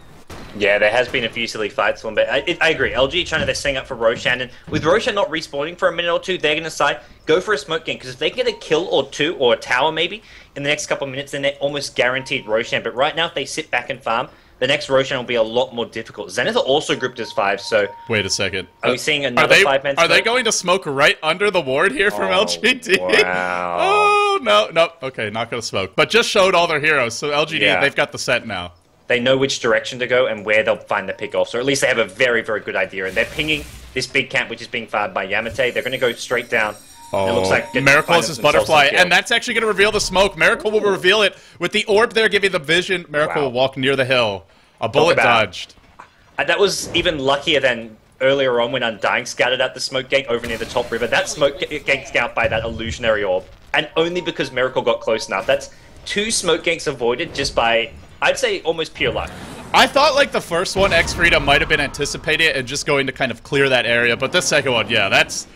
Speaker 2: Yeah, there has been a few silly fights for them, but I agree. LG China, they're setting up for Roshan, and with Roshan not respawning for a minute or two, they're going to decide, go for a smoke gank, because if they get a kill or two, or a tower maybe, in the next couple of minutes, then they're almost guaranteed Roshan. But right now, if they sit back and farm, the next Roshan will be a lot more difficult. Zenith are also grouped as 5, so...
Speaker 1: Wait a second.
Speaker 2: Are we seeing another 5-man smoke?
Speaker 1: Are they going to smoke right under the ward here from LGD?
Speaker 2: Wow.
Speaker 1: Oh, no. Okay, not going to smoke. But just showed all their heroes, so LGD, they've got the set now.
Speaker 2: They know which direction to go and where they'll find the pick-off, so at least they have a very, very good idea. And they're pinging this big camp, which is being fired by Yamate. They're going to go straight down.
Speaker 1: Oh, it looks like Miracle is his butterfly, and that's actually going to reveal the smoke. Miracle will reveal it. With the orb there giving the vision, Miracle will walk near the hill. A bullet dodged.
Speaker 2: That was even luckier than earlier on when Undying scouted out the smoke gank over near the top river. That smoke gank scout by that illusionary orb, and only because Miracle got close enough. That's 2 smoke ganks avoided just by, I'd say, almost pure luck.
Speaker 1: I thought like the first one, X-Freedom might have been anticipating it and just going to kind of clear that area, but this second one, yeah, that's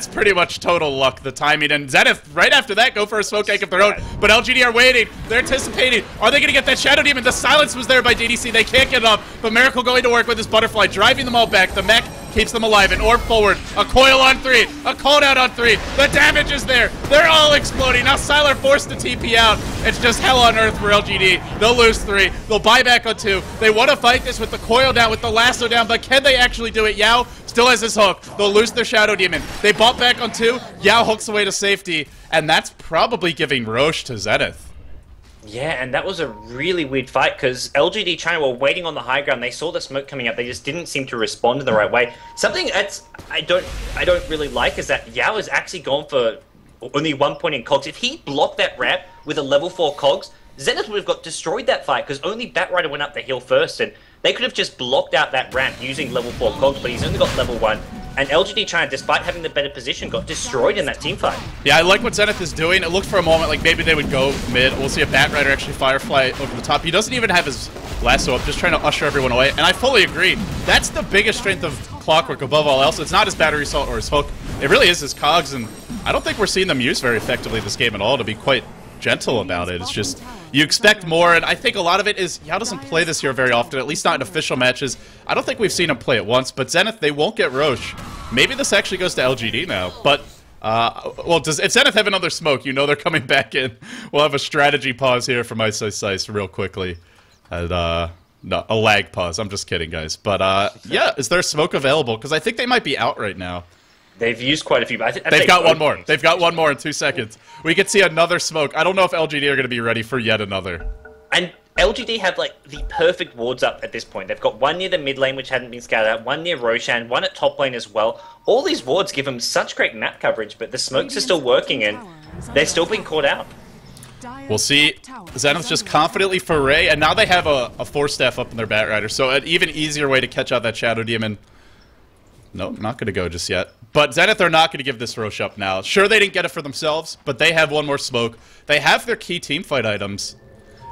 Speaker 1: pretty much total luck, the timing. And Zenith, right after that, go for a smoke gank of their own. But LGD are waiting. They're anticipating. Are they going to get that Shadow Demon? The silence was there by DDC. They can't get it up. But Miracle going to work with his butterfly, driving them all back. The mech keeps them alive. An orb forward. A coil on 3. A cooldown on 3. The damage is there. They're all exploding. Now Sylar forced to TP out. It's just hell on earth for LGD. They'll lose 3. They'll buy back on 2. They want to fight this with the coil down, with the lasso down, but can they actually do it? Yao still has his hook. They'll lose their Shadow Demon. They bought back on 2. Yao hooks away to safety, and that's probably giving Roche to Zenith.
Speaker 2: Yeah, and that was a really weird fight, because LGD China were waiting on the high ground. They saw the smoke coming up. They just didn't seem to respond in the right way. Something that's I don't really like is that Yao has actually gone for only 1 point in cogs. If he blocked that ramp with a level 4 cogs, Zenith would have got destroyed that fight, because only Batrider went up the hill first, and they could have just blocked out that ramp using level 4 cogs, but he's only got level 1. And LGD China, despite having the better position, got destroyed in that team fight.
Speaker 1: Yeah, I like what Zenith is doing. It looked for a moment like maybe they would go mid. We'll see a Batrider actually Firefly over the top. He doesn't even have his lasso up, just trying to usher everyone away. And I fully agree. That's the biggest strength of Clockwork above all else. It's not his battery assault or his hook. It really is his cogs, and I don't think we're seeing them used very effectively this game at all, to be quite gentle about it. It's just, you expect more, and I think a lot of it is Yao doesn't play this hero very often, at least not in official matches. I don't think we've seen him play it once, but Zenith, they won't get Roche. Maybe this actually goes to LGD now, but well, if Zenith have another smoke, you know they're coming back in. We'll have a strategy pause here from Ice real quickly. And, no, a lag pause. I'm just kidding, guys. But, yeah, is there smoke available? Because I think they might be out right now.
Speaker 2: They've used quite a few, but
Speaker 1: they've got one more. They've got one more in 2 seconds. We could see another smoke. I don't know if LGD are going to be ready for yet another.
Speaker 2: And LGD have, like, the perfect wards up at this point. They've got one near the mid lane, which hadn't been scouted out, one near Roshan, one at top lane as well. All these wards give them such great map coverage, but the smokes are still working, and they're still being caught out.
Speaker 1: We'll see. Zenith's just confidently foray, and now they have a 4-staff up in their Batrider, so an even easier way to catch out that Shadow Demon. Nope, not going to go just yet. But Zenith are not going to give this Rosh up now. Sure, they didn't get it for themselves, but they have one more smoke. They have their key teamfight items.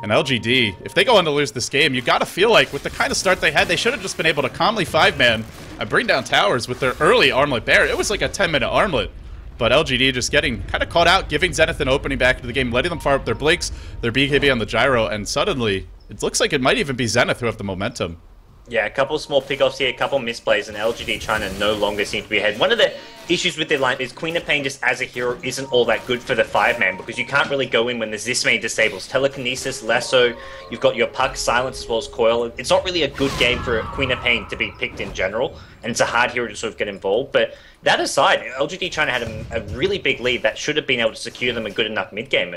Speaker 1: And LGD, if they go on to lose this game, you got to feel like with the kind of start they had, they should have just been able to calmly 5-man and bring down towers with their early armlet bear. It was like a 10-minute armlet. But LGD just getting kind of caught out, giving Zenith an opening back into the game, letting them fire up their blinks, their BKB on the gyro, and suddenly, it looks like it might even be Zenith who have the momentum.
Speaker 2: Yeah, a couple small pickoffs here, a couple misplays, and LGD China no longer seem to be ahead. One of the issues with their lineup is Queen of Pain just as a hero isn't all that good for the 5-man because you can't really go in when there's this many disables. Telekinesis, Lasso, you've got your Puck, Silence, as well as Coil. It's not really a good game for Queen of Pain to be picked in general, and it's a hard hero to sort of get involved. But that aside, LGD China had a really big lead that should have been able to secure them a good enough mid-game.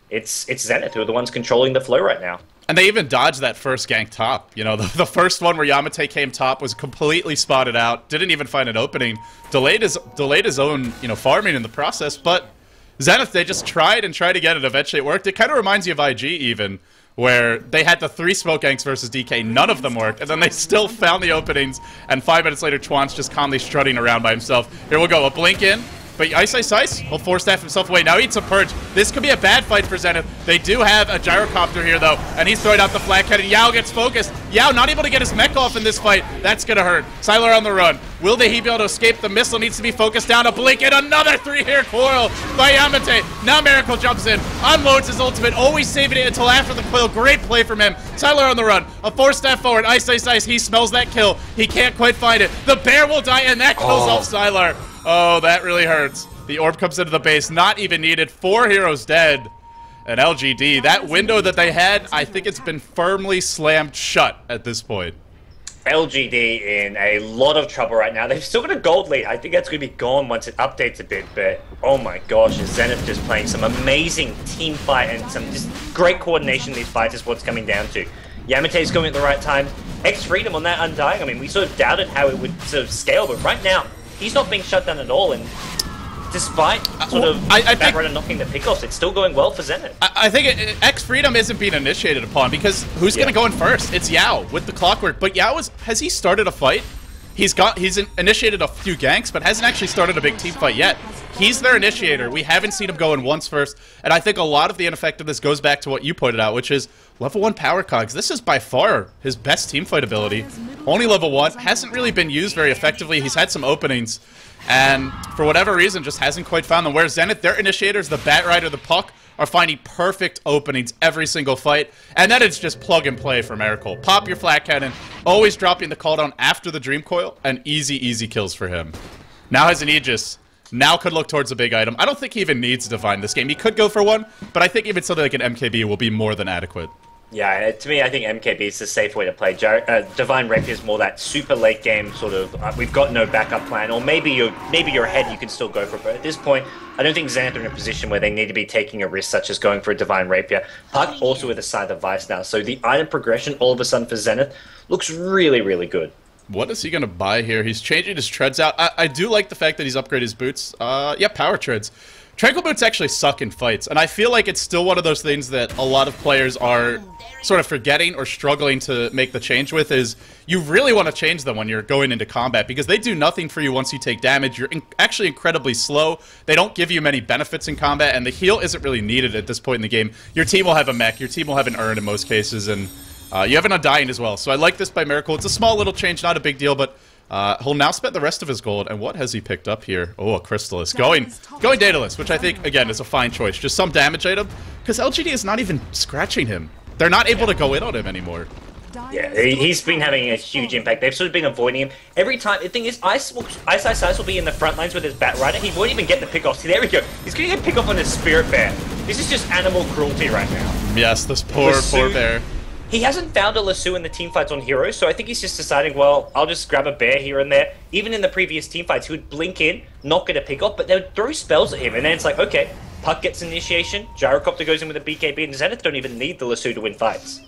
Speaker 2: It's Zenith who are the ones controlling the flow right now.
Speaker 1: And they even dodged that first gank top. You know, the first one where Yamate came top was completely spotted out, didn't even find an opening, delayed his own, you know, farming in the process, but Zenith, they just tried and tried to get it. Eventually it worked. It kind of reminds you of IG even, where they had the 3 smoke ganks versus DK, none of them worked, and then they still found the openings, and 5 minutes later, Chuan's just calmly strutting around by himself. Here we go, a blink in. But Ice, he'll 4-staff himself away. Now he eats a Purge. This could be a bad fight for Zenith. They do have a Gyrocopter here, though, and he's throwing out the flat cannon. Yao gets focused. Yao not able to get his mech off in this fight. That's going to hurt. Sylar on the run. Will he be able to escape? The missile needs to be focused down. A blink and another 3-hair coil by Yamate. Now Miracle jumps in, unloads his ultimate, always saving it until after the coil. Great play from him. Sylar on the run. A 4-staff forward. Ice. He smells that kill. He can't quite find it. The bear will die, and that kills off Sylar. Oh, that really hurts. The orb comes into the base, not even needed. 4 heroes dead. And LGD, that window that they had, I think it's been firmly slammed shut at this point.
Speaker 2: LGD in a lot of trouble right now. They've still got a gold lead. I think that's going to be gone once it updates a bit, but oh my gosh, is Zenith just playing some amazing team fight and some just great coordination in these fights is what's coming down to. Yamate's going at the right time. X-Freedom on that Undying. I mean, we sort of doubted how it would sort of scale, but right now, he's not being shut down at all, and despite sort of Batrider knocking the pickoffs, it's still going well for Zenith.
Speaker 1: I think X-Freedom isn't being initiated upon because who's going to go in first? It's Yao with the clockwork. But Yao has he started a fight? He's initiated a few ganks, but hasn't actually started a big team fight yet. He's their initiator. We haven't seen him go in once first, and I think a lot of the ineffectiveness goes back to what you pointed out, which is level 1 power cogs. This is by far his best team fight ability. Only level 1, hasn't really been used very effectively. He's had some openings, and for whatever reason, just hasn't quite found them. Whereas Zenith, their initiators, the Batrider, the Puck, are finding perfect openings every single fight, and then it's just plug and play for Miracle. Pop your flat cannon, always dropping the cooldown after the Dream Coil, and easy kills for him. Now has an Aegis. Now could look towards a big item. I don't think he even needs Divine this game. He could go for one, but I think even something like an MKB will be more than adequate.
Speaker 2: Yeah, to me, I think MKB is the safe way to play. Divine Rapier is more that super late game sort of, we've got no backup plan, or maybe you're ahead, you can still go for it. But at this point, I don't think Zenith are in a position where they need to be taking a risk such as going for a Divine Rapier. Puck also with a Scythe of Vice now, so the item progression all of a sudden for Zenith looks really good.
Speaker 1: What is he going to buy here? He's changing his treads out. I do like the fact that he's upgraded his boots. Yeah, power treads. Tranquil boots actually suck in fights, and I feel like it's still one of those things that a lot of players are sort of forgetting or struggling to make the change with, is you really want to change them when you're going into combat, because they do nothing for you once you take damage. You're actually incredibly slow. They don't give you many benefits in combat, and the heal isn't really needed at this point in the game. Your team will have a mech, your team will have an urn in most cases, and you have an Undying as well. So I like this by Miracle. It's a small little change, not a big deal, but he'll now spend the rest of his gold. And what has he picked up here? Oh, a Crystallis. Going Daedalus, which I think, again, is a fine choice. Just some damage item, because LGD is not even scratching him. They're not able to go in on him anymore.
Speaker 2: Yeah, he's been having a huge impact. They've sort of been avoiding him. Every time, the thing is, Ice will be in the front lines with his Batrider. He won't even get the pickoff. See, there we go. He's going to get pick off on his Spirit Bear. This is just animal cruelty right now.
Speaker 1: Yes, this poor bear.
Speaker 2: He hasn't found a Lasso in the teamfights on heroes, so I think he's just deciding, well, I'll just grab a bear here and there. Even in the previous teamfights, he would blink in, not get a pick off, but they would throw spells at him, and then it's like, okay, Puck gets initiation, Gyrocopter goes in with a BKB, and Zenith don't even need the Lasso to win fights.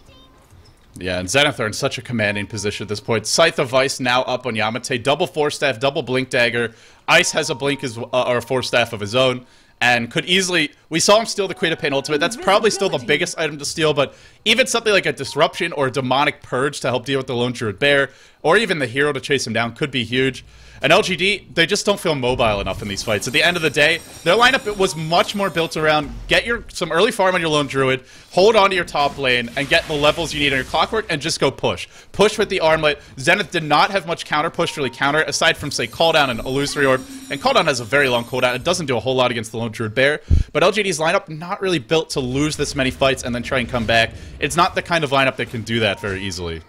Speaker 1: Yeah, and Zenith are in such a commanding position at this point. Scythe of Ice now up on Yamate. Double 4-staff, double Blink Dagger. Ice has a Blink or a 4-staff of his own, and could easily... We saw him steal the Queen of Pain ultimate. That's probably still the biggest item to steal, but even something like a Disruption or a Demonic Purge to help deal with the Lone Druid Bear, or even the hero to chase him down could be huge. And LGD, they just don't feel mobile enough in these fights. At the end of the day, their lineup was much more built around get some early farm on your Lone Druid, hold on to your top lane, and get the levels you need on your Clockwork, and just go push. Push with the Armlet. Zenith did not have much counter push to really counter, aside from, say, Cooldown and Illusory Orb. And Cooldown has a very long cooldown. It doesn't do a whole lot against the Lone Druid Bear. But LGD's lineup, not really built to lose this many fights and then try and come back. It's not the kind of lineup that can do that very easily.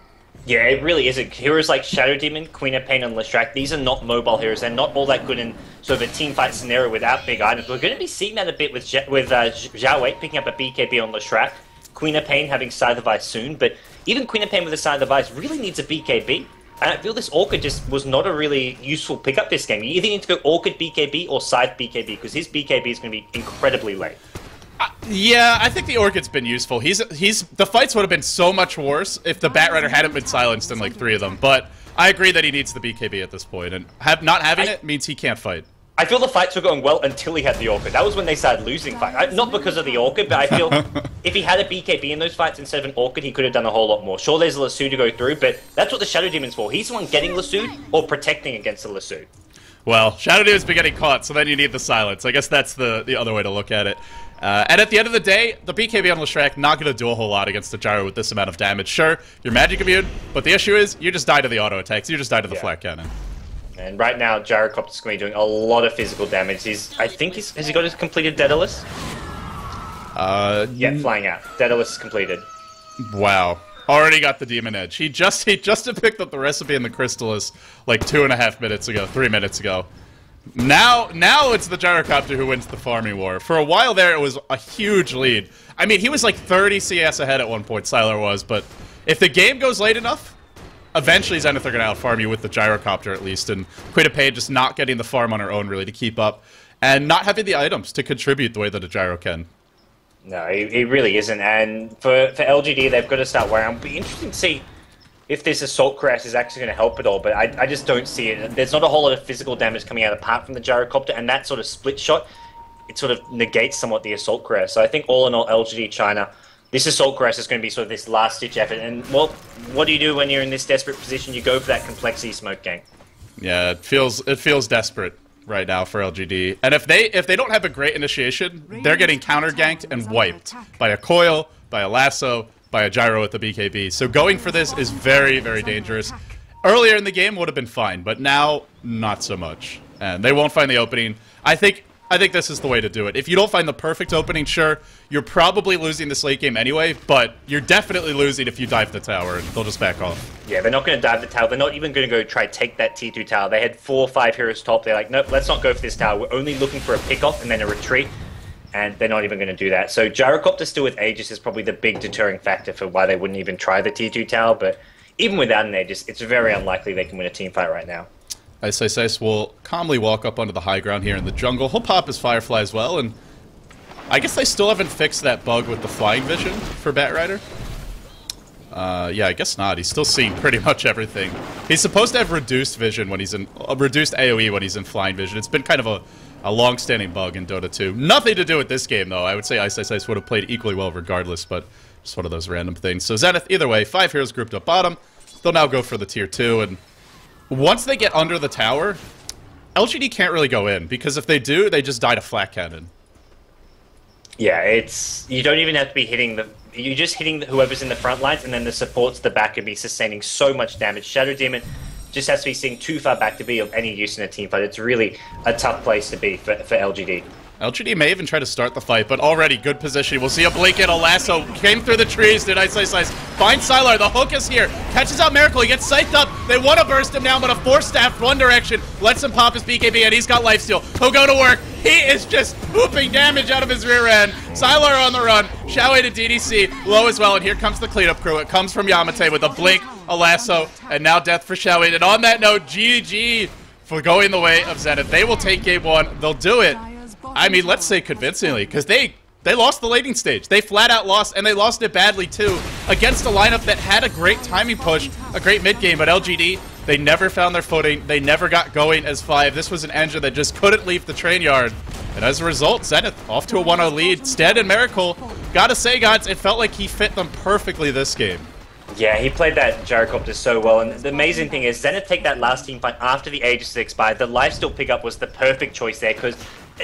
Speaker 1: Yeah,
Speaker 2: it really isn't. Heroes like Shadow Demon, Queen of Pain, and Leshrac, these are not mobile heroes. They're not all that good in sort of a team fight scenario without big items. We're going to be seeing that a bit with Zhao Wei picking up a BKB on Leshrac, Queen of Pain having Scythe of Ice soon, but even Queen of Pain with a Scythe of Ice really needs a BKB. And I feel this Orchid just was not a really useful pickup this game. You either need to go Orchid BKB or Scythe BKB, because his BKB is going to be incredibly late.
Speaker 1: Yeah, I think the Orchid's been useful. The fights would have been so much worse if the Batrider hadn't been silenced in like 3 of them. But I agree that he needs the BKB at this point, and not having it means he can't fight. I
Speaker 2: feel the fights were going well until he had the Orchid. That was when they started losing fights. Not because of the Orchid, but I feel if he had a BKB in those fights instead of an Orchid, he could have done a whole lot more. Sure, there's a Lasso to go through, but that's what the Shadow Demon's for. He's the one getting Lasso or protecting against the Lasso.
Speaker 1: Well, Shadow Demon's been getting caught, so then you need the silence. I guess that's the other way to look at it. And at the end of the day, the BKB on Leshrac not going to do a whole lot against the Gyro with this amount of damage. Sure, you're magic immune, but the issue is you just die to the auto attacks. You just die to the flat cannon. And
Speaker 2: right now, Gyrocopter's going to be doing a lot of physical damage. Has he got his completed Daedalus? Yeah, flying out. Daedalus completed.
Speaker 1: Wow. Already got the Demon Edge. He just picked up the recipe in the Crystallis like 2.5 minutes ago, 3 minutes ago. Now it's the Gyrocopter who wins the farming war. For a while there, it was a huge lead. I mean, he was like 30 CS ahead at one point, Sylar was, but if the game goes late enough, eventually Zenith are going to outfarm you with the Gyrocopter at least, and Queen of Pain just not getting the farm on her own really to keep up, and not having the items to contribute the way that a Gyro can.
Speaker 2: No, he really isn't, and for LGD, they've got to start worrying. It'll be interesting to see if this Assault Cuirass is actually going to help at all, but I just don't see it. There's not a whole lot of physical damage coming out apart from the Gyrocopter, and that sort of split shot, it sort of negates somewhat the Assault Cuirass. So I think all in all, LGD China, this Assault Cuirass is going to be sort of this last-ditch effort, and, well, what do you do when you're in this desperate position? You go for that Complexity Smoke Gang.
Speaker 1: Yeah, it feels desperate right now for LGD. And if they don't have a great initiation, they're getting counter-ganked and wiped by a Coil, by a Lasso, by a Gyro with the BKB. So going for this is very, very dangerous. Earlier in the game would have been fine, but now, not so much. And they won't find the opening. I think this is the way to do it. If you don't find the perfect opening, sure, you're probably losing this late game anyway, but you're definitely losing if you dive the tower, and they'll just back off.
Speaker 2: Yeah, they're not going to dive the tower. They're not even going to go try take that T2 tower. They had 4 or 5 heroes top. They're like, nope, let's not go for this tower. We're only looking for a pick-off and then a retreat. And they're not even going to do that. So Gyrocopter still with Aegis is probably the big deterring factor for why they wouldn't even try the T2 tower. But even without an Aegis, it's very unlikely they can win a team fight right now.
Speaker 1: Ice will calmly walk up onto the high ground here in the jungle. He'll pop his Firefly as well, and I guess they still haven't fixed that bug with the flying vision for Batrider. Yeah, I guess not. He's still seeing pretty much everything. He's supposed to have reduced vision when he's in reduced AoE when he's in flying vision. It's been kind of a long-standing bug in Dota 2. Nothing to do with this game, though. I would say Ice would have played equally well regardless, but just one of those random things. So Zenith, either way, 5 heroes grouped up bottom. They'll now go for the tier 2, and once they get under the tower, LGD can't really go in, because if they do, they just die to flat cannon.
Speaker 2: Yeah, you don't even have to be hitting you're just hitting whoever's in the front lines, and then the supports at the back can be sustaining so much damage. Shadow Demon just has to be sitting too far back to be of any use in a team fight. It's really a tough place to be for LGD.
Speaker 1: LGD may even try to start the fight, but already good position. We'll see a blink and a lasso. Came through the trees. Did Ice. Finds Sylar. The hook is here. Catches out Miracle. He gets scythed up. They want to burst him down, but a Force Staff one direction. Lets him pop his BKB, and he's got lifesteal. He'll go to work. He is just pooping damage out of his rear end. Sylar on the run. Xiaowei to DDC. Low as well, and here comes the cleanup crew. It comes from Yamate with a blink, a lasso, and now death for Xiaowei. And on that note, GG for going the way of Zenith. They will take game 1. They'll do it. I mean, let's say convincingly, because they lost the laning stage. They flat out lost, and they lost it badly too, against a lineup that had a great timing push, a great mid game, but LGD, they never found their footing. They never got going as 5. This was an engine that just couldn't leave the train yard. And as a result, Zenith off to a 1-0 lead. Stand and Miracle, gotta say, guys, it felt like he fit them perfectly this game.
Speaker 2: Yeah, he played that gyrocopter so well, and the amazing thing is Zenith take that last team fight after the Aegis expired. The lifesteal pickup was the perfect choice there, because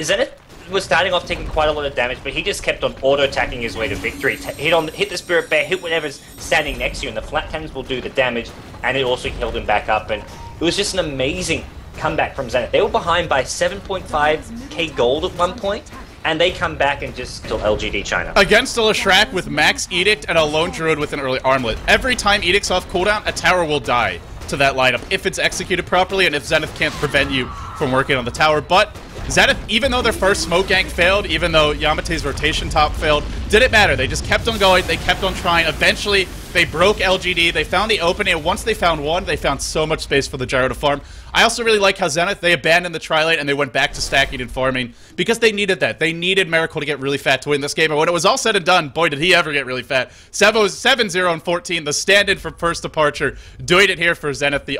Speaker 2: Zenith was starting off taking quite a lot of damage, but he just kept on auto-attacking his way to victory. Hit the Spirit Bear, hit whatever's standing next to you, and the flat cannons will do the damage, and it also held him back up, and it was just an amazing comeback from Zenith. They were behind by 7.5k gold at one point, and they come back and just kill LGD China.
Speaker 1: Against a Leshrac with Max Edict and a Lone Druid with an early Armlet. Every time Edict's off cooldown, a tower will die to that lineup if it's executed properly and if Zenith can't prevent you from working on the tower. But Zenith, even though their first smoke gank failed, even though Yamate's rotation top failed, didn't matter. They just kept on going. They kept on trying. Eventually, they broke LGD. They found the opening, and once they found one, they found so much space for the gyro to farm. I also really like how Zenith, they abandoned the tri-lane and they went back to stacking and farming because they needed that. They needed Miracle to get really fat to win this game, and when it was all said and done, boy, did he ever get really fat. Sevo's 7-0 and 14, the stand-in from first departure, doing it here for Zenith, the the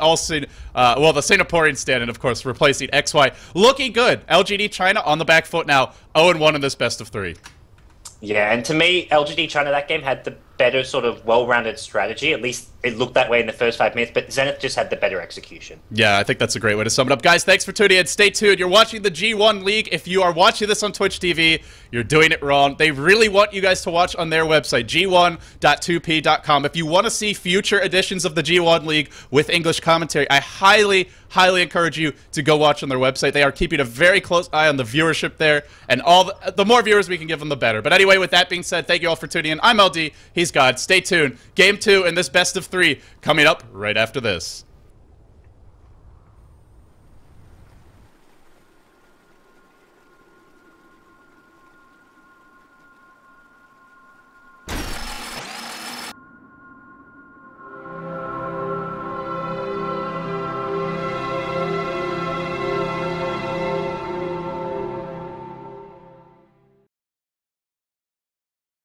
Speaker 1: Singaporean stand-in, of course, replacing XY. Looking good. LGD China on the back foot now, 0-1 in this best of 3.
Speaker 2: Yeah, and to me, LGD China, that game had the better sort of well-rounded strategy. At least it looked that way in the first 5 minutes, but Zenith just had the better execution.
Speaker 1: Yeah, I think that's a great way to sum it up. Guys, thanks for tuning in. Stay tuned. You're watching the G1 League. If you are watching this on Twitch TV, you're doing it wrong. They really want you guys to watch on their website, g1.2p.com. If you want to see future editions of the G1 League with English commentary, I highly encourage you to go watch on their website. They are keeping a very close eye on the viewership there, and the more viewers we can give them, the better. But anyway, with that being said, thank you all for tuning in. I'm LD. He's God. Stay tuned. Game 2 in this best of 3 coming up right after this.